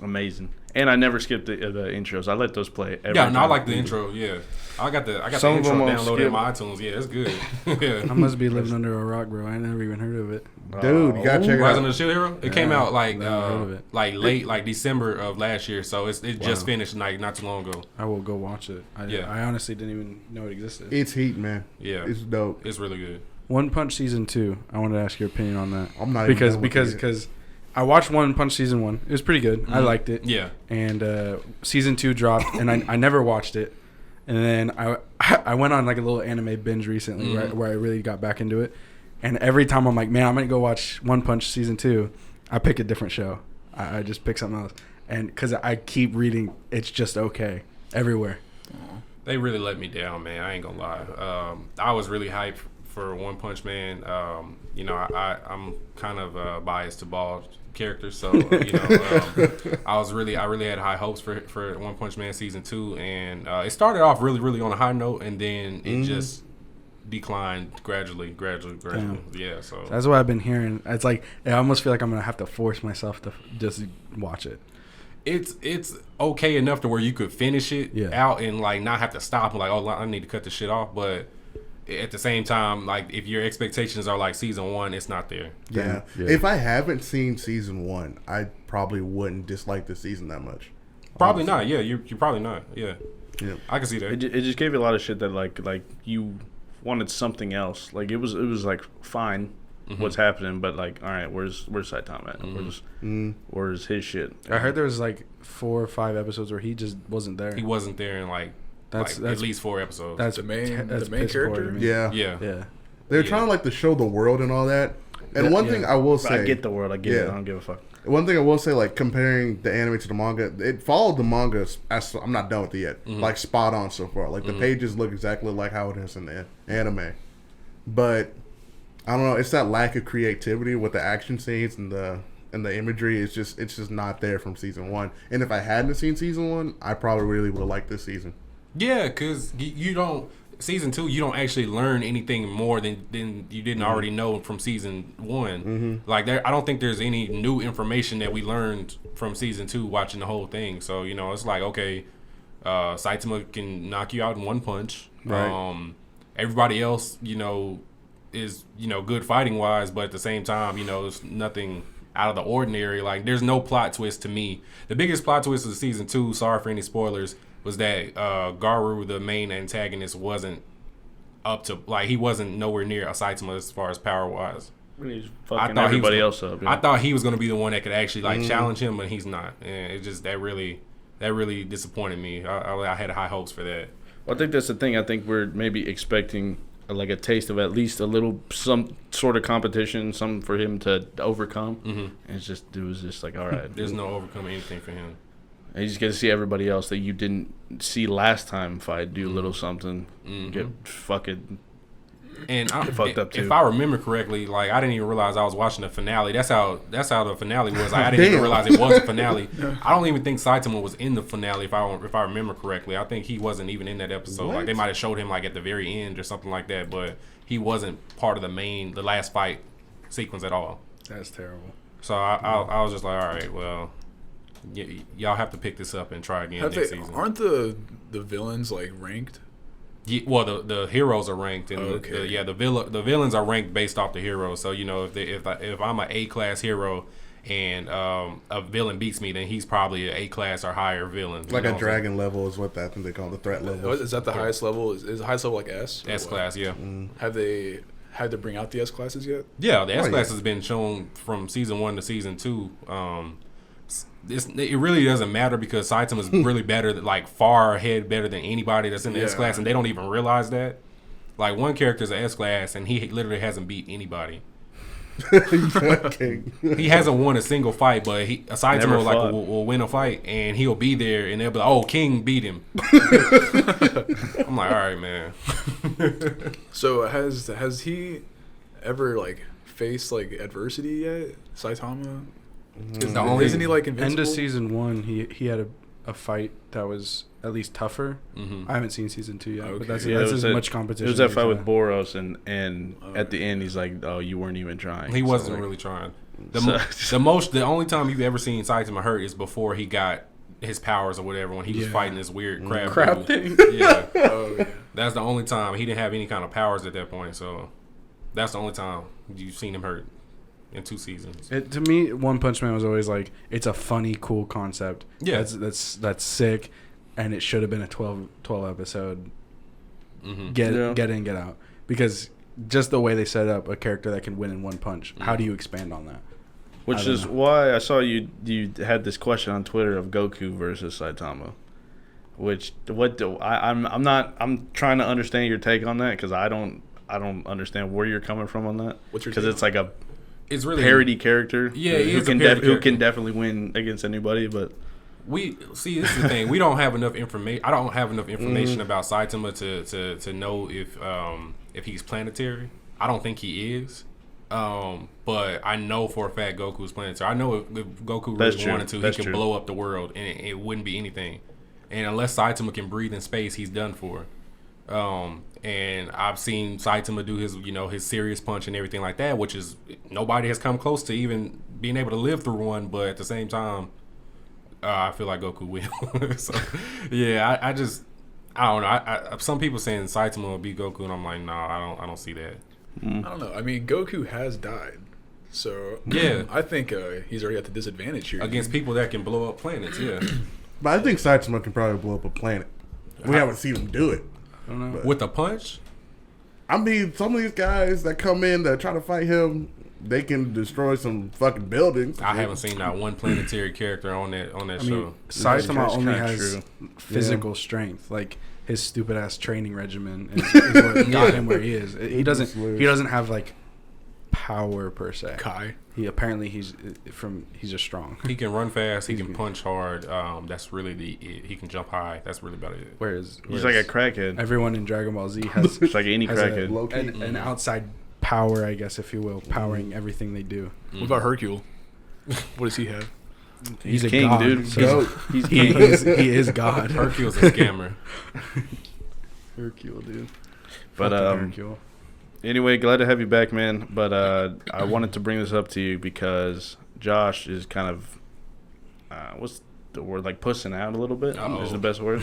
Speaker 3: Amazing, and I never skipped the intros. I let those play. Every
Speaker 6: Yeah, no, I
Speaker 3: time.
Speaker 6: like the intro. Yeah, I got the
Speaker 3: Some of
Speaker 6: intro
Speaker 3: them won't
Speaker 6: downloaded
Speaker 3: skip.
Speaker 6: in my iTunes. Yeah, it's good.
Speaker 4: I
Speaker 6: yeah.
Speaker 4: must be living under a rock, bro. I never even heard of it.
Speaker 2: Dude, you gotta check it
Speaker 6: Rising
Speaker 2: out.
Speaker 6: of the Shield Hero. It came out like
Speaker 4: never heard of it.
Speaker 6: like late like December of last year, so it just finished like not too long ago.
Speaker 4: I will go watch it.
Speaker 6: Yeah.
Speaker 4: I honestly didn't even know it existed.
Speaker 2: It's heat, man.
Speaker 6: Yeah,
Speaker 2: It's dope.
Speaker 6: it's really good.
Speaker 4: One Punch season 2. I wanted to ask your opinion on that.
Speaker 2: I'm not even done with it.
Speaker 4: because I watched One Punch season 1. It was pretty good. I liked it.
Speaker 6: Yeah,
Speaker 4: And season 2 dropped, and I never watched it. And then I went on like a little anime binge recently where I really got back into it. And every time I'm like, man, I'm going to go watch One Punch Season 2, I pick a different show. I just pick something else. And because I keep reading, it's just okay everywhere.
Speaker 6: They really let me down, man. I ain't gonna lie. I was really hyped for One Punch Man. I'm kind of biased to ball characters, so I really had high hopes for One Punch Man season 2, and it started off really on a high note, and then it just declined gradually. Yeah, so
Speaker 4: that's what I've been hearing. It's like I almost feel like I'm gonna have to force myself to just watch it.
Speaker 6: It's okay enough to where you could finish it out and like not have to stop and like, oh, I need to cut this shit off, but at the same time, like if your expectations are like season 1, it's not there.
Speaker 2: Yeah. If I haven't seen season 1, I probably wouldn't dislike the season that much.
Speaker 6: Probably not. Yeah, you're probably not. Yeah. I can see that.
Speaker 3: It just gave you a lot of shit that like you wanted something else. Like it was like fine. What's happening, but like, all right, where's Saitama at? Where's his shit?
Speaker 4: I heard there was like 4 or 5 episodes where he just wasn't there.
Speaker 6: He wasn't there in like at least 4 episodes.
Speaker 1: That's the main character.
Speaker 2: Yeah. They're trying to like to show the world and all that. And one thing I will say,
Speaker 3: I get the world. I get it. I don't give a fuck.
Speaker 2: One thing I will say, like comparing the anime to the manga, it followed the manga. I'm not done with it yet. Like spot on so far. Like the pages look exactly like how it is in the anime, but I don't know. It's that lack of creativity with the action scenes and the imagery. It's just not there from season 1. And if I hadn't seen season 1, I probably really would have liked this season.
Speaker 6: Yeah, because you don't season 2. You don't actually learn anything more than you didn't already know from season 1. Like I don't think there's any new information that we learned from season 2 watching the whole thing. So it's like, okay, Saitama can knock you out in one punch.
Speaker 2: Right.
Speaker 6: Everybody else, is good fighting wise, but at the same time, there's nothing out of the ordinary. Like there's no plot twist to me. The biggest plot twist of season 2, sorry for any spoilers, was that Garu, the main antagonist, wasn't up to he wasn't nowhere near a Saitama as far as power wise.
Speaker 3: He's fucking everybody else up.
Speaker 6: I thought he was going to be the one that could actually challenge him, but he's not. And it just that really disappointed me. I had high hopes for that.
Speaker 3: Well, I think that's the thing. I think we're maybe expecting like a taste of at least some sort of competition, something for him to overcome. And it was just like, all right,
Speaker 6: there's no overcoming anything for him.
Speaker 3: And you just get to see everybody else that you didn't see last time fight do a little something, get fucking
Speaker 6: and
Speaker 3: fucked up too.
Speaker 6: If I remember correctly, like I didn't even realize I was watching the finale. That's how the finale was. I didn't even realize it was a finale. I don't even think Saitama was in the finale if I remember correctly. I think he wasn't even in that episode.
Speaker 2: What?
Speaker 6: Like they might have showed him like at the very end or something like that, but he wasn't part of the last fight sequence at all.
Speaker 4: That's terrible.
Speaker 6: So I was just like, all right, well, y'all have to pick this up and try again next season.
Speaker 1: Aren't the villains like ranked?
Speaker 6: Yeah, well, the heroes are ranked, and the villains are ranked based off the heroes. So if I'm an A-class hero and a villain beats me, then he's probably an A-class or higher villain.
Speaker 2: Like a dragon level is what I think they call the threat level.
Speaker 1: Is that the highest level? Is the highest level like S?
Speaker 6: S-class, yeah.
Speaker 1: Have they had to bring out the S-classes yet?
Speaker 6: Yeah, the S-class has been shown from season 1 to season 2. It really doesn't matter because Saitama is really better, like far ahead, better than anybody that's in the S class, and they don't even realize that. Like one character's an S class, and he literally hasn't beat anybody. He hasn't won a single fight, but Saitama will win a fight, and he'll be there, and they'll be like, "Oh, King beat him." I'm like, all right, man.
Speaker 1: So has he ever like faced like adversity yet, Saitama? Isn't he like invincible?
Speaker 4: End of season 1, he had a fight that was at least tougher. I haven't seen season 2 yet, but that's as much competition.
Speaker 3: It was that fight with Boros, and at the end he's like, "Oh, you weren't even trying."
Speaker 6: He wasn't really trying. The only time you've ever seen Saitama hurt is before he got his powers or whatever, when he was fighting this weird crab
Speaker 4: thing.
Speaker 6: Yeah. That's the only time he didn't have any kind of powers at that point. So that's the only time you've seen him hurt. In 2 seasons.
Speaker 4: To me, One Punch Man was always like, it's a funny, cool concept. Yeah, that's sick, and it should have been a 12 episode. Get in, get out, because just the way they set up a character that can win in one punch. How do you expand on that?
Speaker 3: Which is why I saw you had this question on Twitter of Goku versus Saitama. I'm trying to understand your take on that because I don't understand where you're coming from on that.
Speaker 1: What's your
Speaker 3: because
Speaker 1: take?
Speaker 3: it's like a
Speaker 6: It's really
Speaker 3: parody character.
Speaker 6: Yeah,
Speaker 3: who
Speaker 6: is a parody
Speaker 3: who can definitely win against anybody. But
Speaker 6: we see this is the thing. We don't have enough information. I don't have enough information about Saitama to know if he's planetary. I don't think he is. But I know for a fact Goku's planetary. I know if Goku really wanted to, he could blow up the world and it wouldn't be anything. And unless Saitama can breathe in space, he's done for. And I've seen Saitama do his serious punch and everything like that, which is nobody has come close to even being able to live through one. But at the same time, I feel like Goku will. So yeah, I don't know. Some people saying Saitama will beat Goku, and I'm like, no, I don't see that.
Speaker 1: I don't know. I mean, Goku has died, so
Speaker 6: yeah,
Speaker 1: I think he's already at the disadvantage here
Speaker 6: against people that can blow up planets. Yeah,
Speaker 2: but I think Saitama can probably blow up a planet. We haven't seen him do it.
Speaker 4: I don't know.
Speaker 6: With a punch.
Speaker 2: I mean, some of these guys that come in that try to fight him, they can destroy some fucking buildings.
Speaker 6: I haven't seen not one planetary character on that show.
Speaker 4: Mean, Saitama only has
Speaker 3: true.
Speaker 4: physical strength. Like his stupid ass training regimen is what got him where he is. He doesn't have like power per se.
Speaker 1: Kai.
Speaker 4: He's just strong.
Speaker 6: He can run fast. He can punch hard. That's really he can jump high. That's really about it.
Speaker 4: Whereas
Speaker 3: he's like a crackhead.
Speaker 4: Everyone in Dragon Ball Z has
Speaker 3: it's like any crackhead.
Speaker 4: an outside power, I guess, if you will, powering everything they do.
Speaker 1: What about Hercule? What does he have?
Speaker 3: He's
Speaker 4: a
Speaker 3: king,
Speaker 4: god,
Speaker 3: dude.
Speaker 4: so
Speaker 3: He's
Speaker 4: he
Speaker 3: king.
Speaker 4: is God.
Speaker 6: Hercule's a scammer.
Speaker 4: Hercule, dude.
Speaker 3: But
Speaker 4: Hercule.
Speaker 3: anyway, glad to have you back, man. But I wanted to bring this up to you because Josh is kind of what's the word, like pussing out a little bit. Is the best word.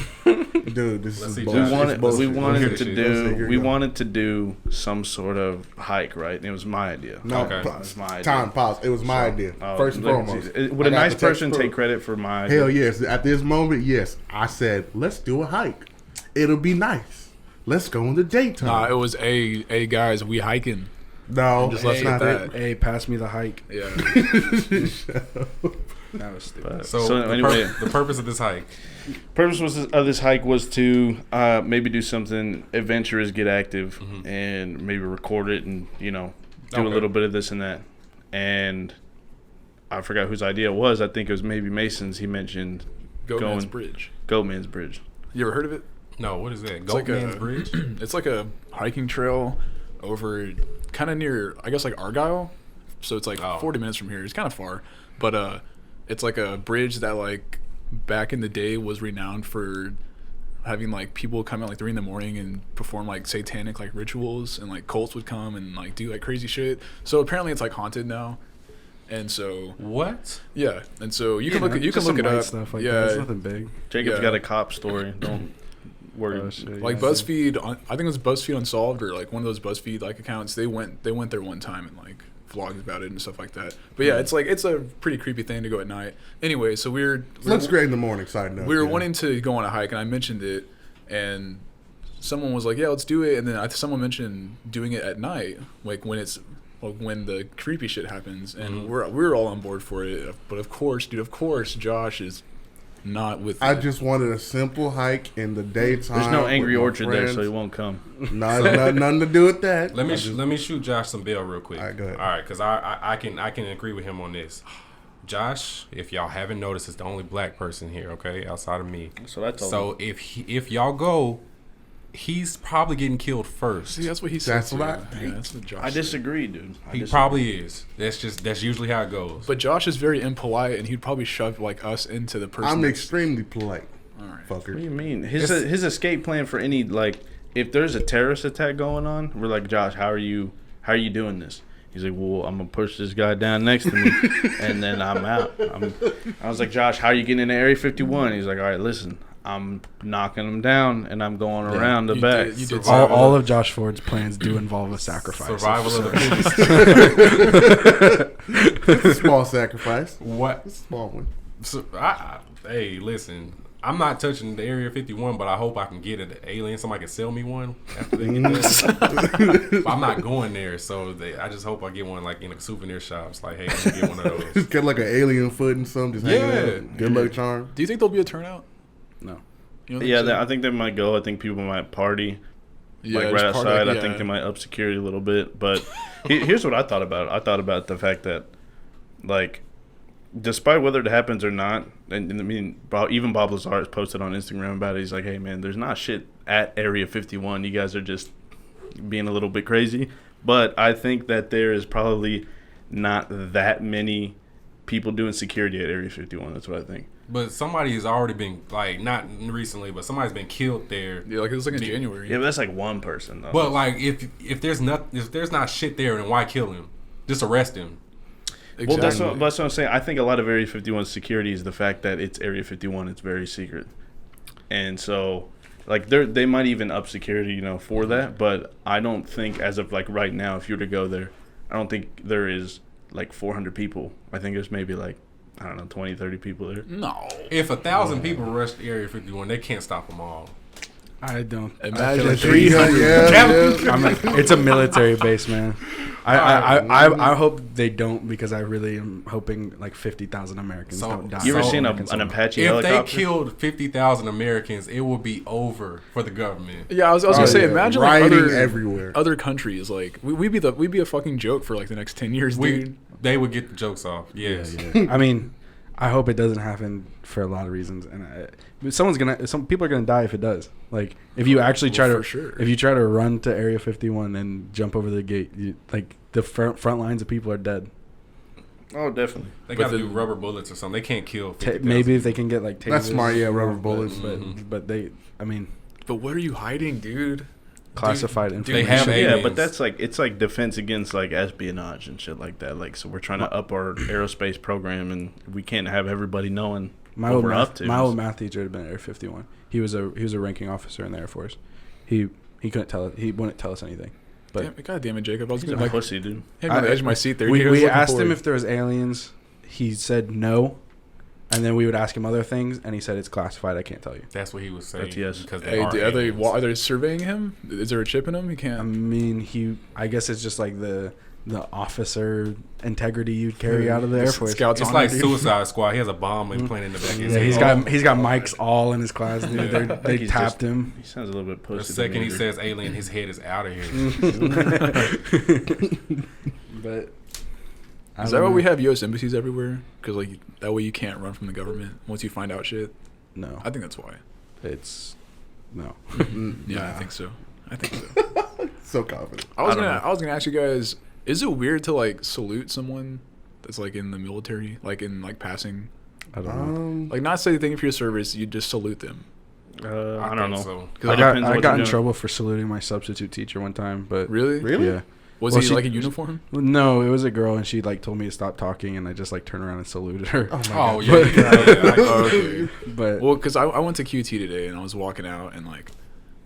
Speaker 2: Dude, this
Speaker 6: Let's
Speaker 2: is
Speaker 6: see,
Speaker 2: bullshit.
Speaker 6: Josh.
Speaker 3: We wanted
Speaker 2: Bullshit.
Speaker 3: wanted to do some sort of hike, right? And it was my idea.
Speaker 2: No,
Speaker 6: Okay.
Speaker 3: It was my idea.
Speaker 2: time, pause. It was my idea. First and foremost.
Speaker 3: Would a nice person take credit for my idea?
Speaker 2: Hell yes. At this moment, yes. I said, let's do a hike. It'll be nice. Let's go in the daytime.
Speaker 1: Nah, it was a guys, we hiking.
Speaker 2: No,
Speaker 1: Just
Speaker 2: that's
Speaker 1: let's
Speaker 2: not
Speaker 1: get
Speaker 2: it.
Speaker 1: that.
Speaker 4: Hey, pass me the hike.
Speaker 1: Yeah.
Speaker 4: That was stupid.
Speaker 6: So
Speaker 3: anyway,
Speaker 6: the purpose of this hike.
Speaker 3: purpose of this hike was to maybe do something adventurous, get active, and maybe record it and, do a little bit of this and that. And I forgot whose idea it was. I think it was maybe Mason's. He mentioned
Speaker 1: Goatman's Bridge.
Speaker 3: Goatman's Bridge.
Speaker 1: You ever heard of it?
Speaker 6: No, what is that?
Speaker 1: It's like
Speaker 6: Goatman's Bridge?
Speaker 1: It's like a hiking trail over kind of near, I guess, like Argyle. So it's like 40 minutes from here. It's kind of far. But it's like a bridge that, like, back in the day was renowned for having, like, people come at, like, 3 in the morning and perform, like, satanic, like, rituals. And, like, cults would come and, like, do, like, crazy shit. So apparently it's, like, haunted now. And so...
Speaker 6: What?
Speaker 1: Yeah. And so you can look it up.
Speaker 4: Stuff like
Speaker 1: yeah.
Speaker 4: that. It's nothing big.
Speaker 3: Jacob's got a cop story. Don't worry.
Speaker 1: Like BuzzFeed, I think it was BuzzFeed Unsolved or like one of those BuzzFeed like accounts. They went there one time and like vlogged about it and stuff like that. But yeah, it's a pretty creepy thing to go at night. Anyway, so
Speaker 2: Looks great in the morning. Side note.
Speaker 1: We were wanting to go on a hike, and I mentioned it, and someone was like, "Yeah, let's do it." And then someone mentioned doing it at night, like when the creepy shit happens, and we're all on board for it. But of course, Josh is not with
Speaker 2: I
Speaker 1: it.
Speaker 2: just wanted a simple hike in the daytime.
Speaker 3: There's no Angry
Speaker 2: with my
Speaker 3: Orchard there,
Speaker 2: friends.
Speaker 3: so he won't come.
Speaker 2: Nothing to do with that.
Speaker 6: Let me shoot Josh some bail real quick.
Speaker 2: All right, go ahead.
Speaker 6: All right, because I can agree with him on this. Josh, if y'all haven't noticed, is the only black person here, okay, outside of me.
Speaker 3: So I told
Speaker 6: So if y'all go, he's probably getting killed first.
Speaker 1: See, that's what he said.
Speaker 2: That's what I think.
Speaker 1: That's what Josh
Speaker 3: I
Speaker 1: said.
Speaker 3: disagree, dude.
Speaker 6: He probably is. That's usually how it goes.
Speaker 1: But Josh is very impolite, and he'd probably shove like us into the person.
Speaker 2: I'm
Speaker 1: that's-
Speaker 2: extremely polite.
Speaker 1: All right.
Speaker 3: What do
Speaker 2: Fucker.
Speaker 3: you mean? His escape plan for any, like, if there's a terrorist attack going on, we're like, Josh, how are you doing this? He's like, well, I'm gonna push this guy down next to me, and then I'm out. I was like, Josh, how are you getting into Area 51? He's like, all right, listen, I'm knocking him down, and I'm going around the back.
Speaker 1: You did
Speaker 4: All of Josh Ford's plans do involve a sacrifice.
Speaker 6: Survival of the fittest.
Speaker 2: Small sacrifice.
Speaker 6: What?
Speaker 2: A small one.
Speaker 6: So, hey, listen. I'm not touching the Area 51, but I hope I can get an alien. Somebody can sell me one after they get there. But I'm not going there, so I just hope I get one like in a souvenir shop. It's like, hey, let me get one of those.
Speaker 2: Just get like an alien foot and something. Just hanging out. Good luck charm.
Speaker 1: Do you think there'll be a turnout?
Speaker 4: No.
Speaker 1: You don't think
Speaker 3: Yeah,
Speaker 1: so?
Speaker 3: I think they might go. I think people might party.
Speaker 1: Yeah,
Speaker 3: Like
Speaker 1: just
Speaker 3: right
Speaker 1: part,
Speaker 3: outside,
Speaker 1: like,
Speaker 3: I think they might up security a little bit. But here's what I thought about it. I thought about the fact that, like, despite whether it happens or not, and I mean, even Bob Lazar has posted on Instagram about it. He's like, hey, man, there's not shit at Area 51. You guys are just being a little bit crazy. But I think that there is probably not that many people doing security at Area 51. That's what I think.
Speaker 6: But somebody has already been, like, not recently, but somebody's been killed there.
Speaker 1: Yeah, like it was like in January.
Speaker 3: Yeah, but that's like one person, though.
Speaker 6: But like, if there's not shit there, then why kill him? Just arrest him.
Speaker 1: Exactly.
Speaker 3: Well, that's what I'm saying. I think a lot of Area 51 security is the fact that it's Area 51. It's very secret, and so like they might even up security, you know, for that. But I don't think as of like right now, if you were to go there, I don't think there is like 400 people. I think there's maybe like, I don't know, 20, 30 people there.
Speaker 1: No.
Speaker 6: If 1,000 people rush Area 51, they can't stop them all.
Speaker 4: I don't.
Speaker 1: Imagine
Speaker 4: I feel
Speaker 1: 300.
Speaker 2: Yeah.
Speaker 4: it's a military base, man. I hope they don't, because I really am hoping like 50,000 Americans don't die.
Speaker 3: You ever seen
Speaker 4: American
Speaker 3: an
Speaker 4: soldiers.
Speaker 3: Apache
Speaker 6: If
Speaker 3: helicopter?
Speaker 6: they killed 50,000 Americans, it will be over for the government.
Speaker 1: Yeah, I was gonna say, imagine like
Speaker 2: rioting everywhere.
Speaker 1: other countries. Like we'd be a fucking joke for like the next 10 years, dude.
Speaker 6: They would get the jokes off. Yes.
Speaker 4: I mean, I hope it doesn't happen for a lot of reasons, and some people are gonna die if it does. Like if you actually try
Speaker 1: for sure.
Speaker 4: if you try to run to Area 51 and jump over the gate, like the front lines of people are dead.
Speaker 3: Oh, definitely.
Speaker 6: They got to do rubber bullets or something. They can't kill 50,000.
Speaker 4: Maybe if they can get like tasers.
Speaker 2: That's smart, yeah, rubber bullets.
Speaker 4: But they, I mean,
Speaker 1: But what are you hiding, dude?
Speaker 4: classified
Speaker 6: they
Speaker 4: information.
Speaker 6: have
Speaker 3: Yeah,
Speaker 6: aliens.
Speaker 3: but that's like, it's like defense against like espionage and shit like that. Like, so we're trying to up our aerospace program, and we can't have everybody knowing
Speaker 4: My
Speaker 3: what
Speaker 4: old
Speaker 3: we're
Speaker 4: math,
Speaker 3: up to.
Speaker 4: my old math teacher had been at Area 51. He was a ranking officer in the Air Force. He couldn't tell it. He wouldn't tell us anything. But
Speaker 1: God damn it, Jacob! I was
Speaker 3: He's
Speaker 1: gonna
Speaker 3: a
Speaker 1: like
Speaker 3: pussy, dude.
Speaker 1: hang on the edge of my seat there.
Speaker 4: we
Speaker 1: dude. I was looking
Speaker 4: asked him
Speaker 1: forward.
Speaker 4: if there was aliens. He said no, and then we would ask him other things, and he said it's classified. I can't tell you.
Speaker 6: That's what he was saying.
Speaker 3: That's yes.
Speaker 6: Because
Speaker 1: Hey, are they surveying him? Is there a chip in him? He
Speaker 4: I
Speaker 1: can't.
Speaker 4: mean, I guess it's just like the officer integrity you'd carry out of the Air Force.
Speaker 1: Scouts
Speaker 6: It's
Speaker 1: on
Speaker 6: like
Speaker 1: dude.
Speaker 6: Suicide Squad. He has a bomb implanted in the back of his
Speaker 4: Yeah,
Speaker 6: head.
Speaker 4: he's got mics all in his class, dude.
Speaker 6: Yeah.
Speaker 4: They
Speaker 3: he's
Speaker 4: tapped
Speaker 3: just-
Speaker 4: him.
Speaker 3: He sounds a little bit pussy.
Speaker 6: The
Speaker 3: to
Speaker 6: second
Speaker 3: me,
Speaker 6: he
Speaker 3: dude.
Speaker 6: says alien, his head is out of here.
Speaker 4: But
Speaker 1: Is that why we have U.S. embassies everywhere? Because like that way you can't run from the government once you find out shit.
Speaker 4: No,
Speaker 1: I think that's why.
Speaker 4: it's no.
Speaker 1: Yeah, I think so. I think so.
Speaker 2: So confident.
Speaker 1: I was
Speaker 3: don't
Speaker 1: gonna ask you guys: is it weird to like salute someone that's like in the military, like in like passing,
Speaker 4: I don't know.
Speaker 1: like not say thank you for your service, you just salute them?
Speaker 3: I don't know.
Speaker 6: So.
Speaker 1: Cause
Speaker 4: I
Speaker 1: like,
Speaker 4: got
Speaker 3: depends on what
Speaker 4: in
Speaker 3: you're doing.
Speaker 4: trouble for saluting my substitute teacher one time, but
Speaker 1: really?
Speaker 2: Really?
Speaker 4: yeah.
Speaker 1: Was
Speaker 4: Well,
Speaker 1: he
Speaker 4: she-
Speaker 1: like in uniform?
Speaker 4: No, it was a girl, and she like told me to stop talking, and I just like turned around and saluted her.
Speaker 2: Oh my
Speaker 6: Oh,
Speaker 2: god.
Speaker 6: yeah.
Speaker 1: Oh, okay.
Speaker 4: But
Speaker 1: Well, because I went to QT today and I was walking out and like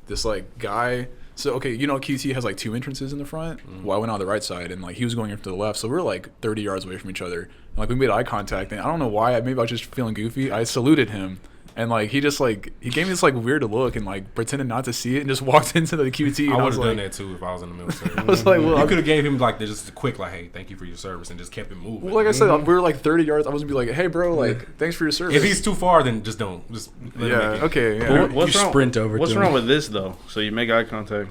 Speaker 1: this like guy. So okay, you know QT has like two entrances in the front. Well, I went on the right side and like he was going to the left, so we were like 30 yards away from each other. And, like we made eye contact, and I don't know why. Maybe I was just feeling goofy. I saluted him. And like he just like he gave me this like weird look and like pretended not to see it and just walked into the QT. And
Speaker 6: I
Speaker 1: I
Speaker 6: would
Speaker 1: was
Speaker 6: have
Speaker 1: like,
Speaker 6: done that too if I was in the military.
Speaker 1: I was like, well,
Speaker 6: You could have gave him like just a quick like, hey, thank you for your service, and just kept it moving.
Speaker 1: well, like I said, we were like 30 yards. I was gonna be like, hey, bro, like thanks for your service.
Speaker 6: If he's too far, then just don't. Just let him
Speaker 1: yeah,
Speaker 6: make it.
Speaker 1: okay, yeah.
Speaker 3: But what's
Speaker 4: you
Speaker 3: wrong?
Speaker 4: sprint over
Speaker 3: What's
Speaker 4: to
Speaker 3: wrong
Speaker 4: him.
Speaker 3: with this though? So you make eye contact.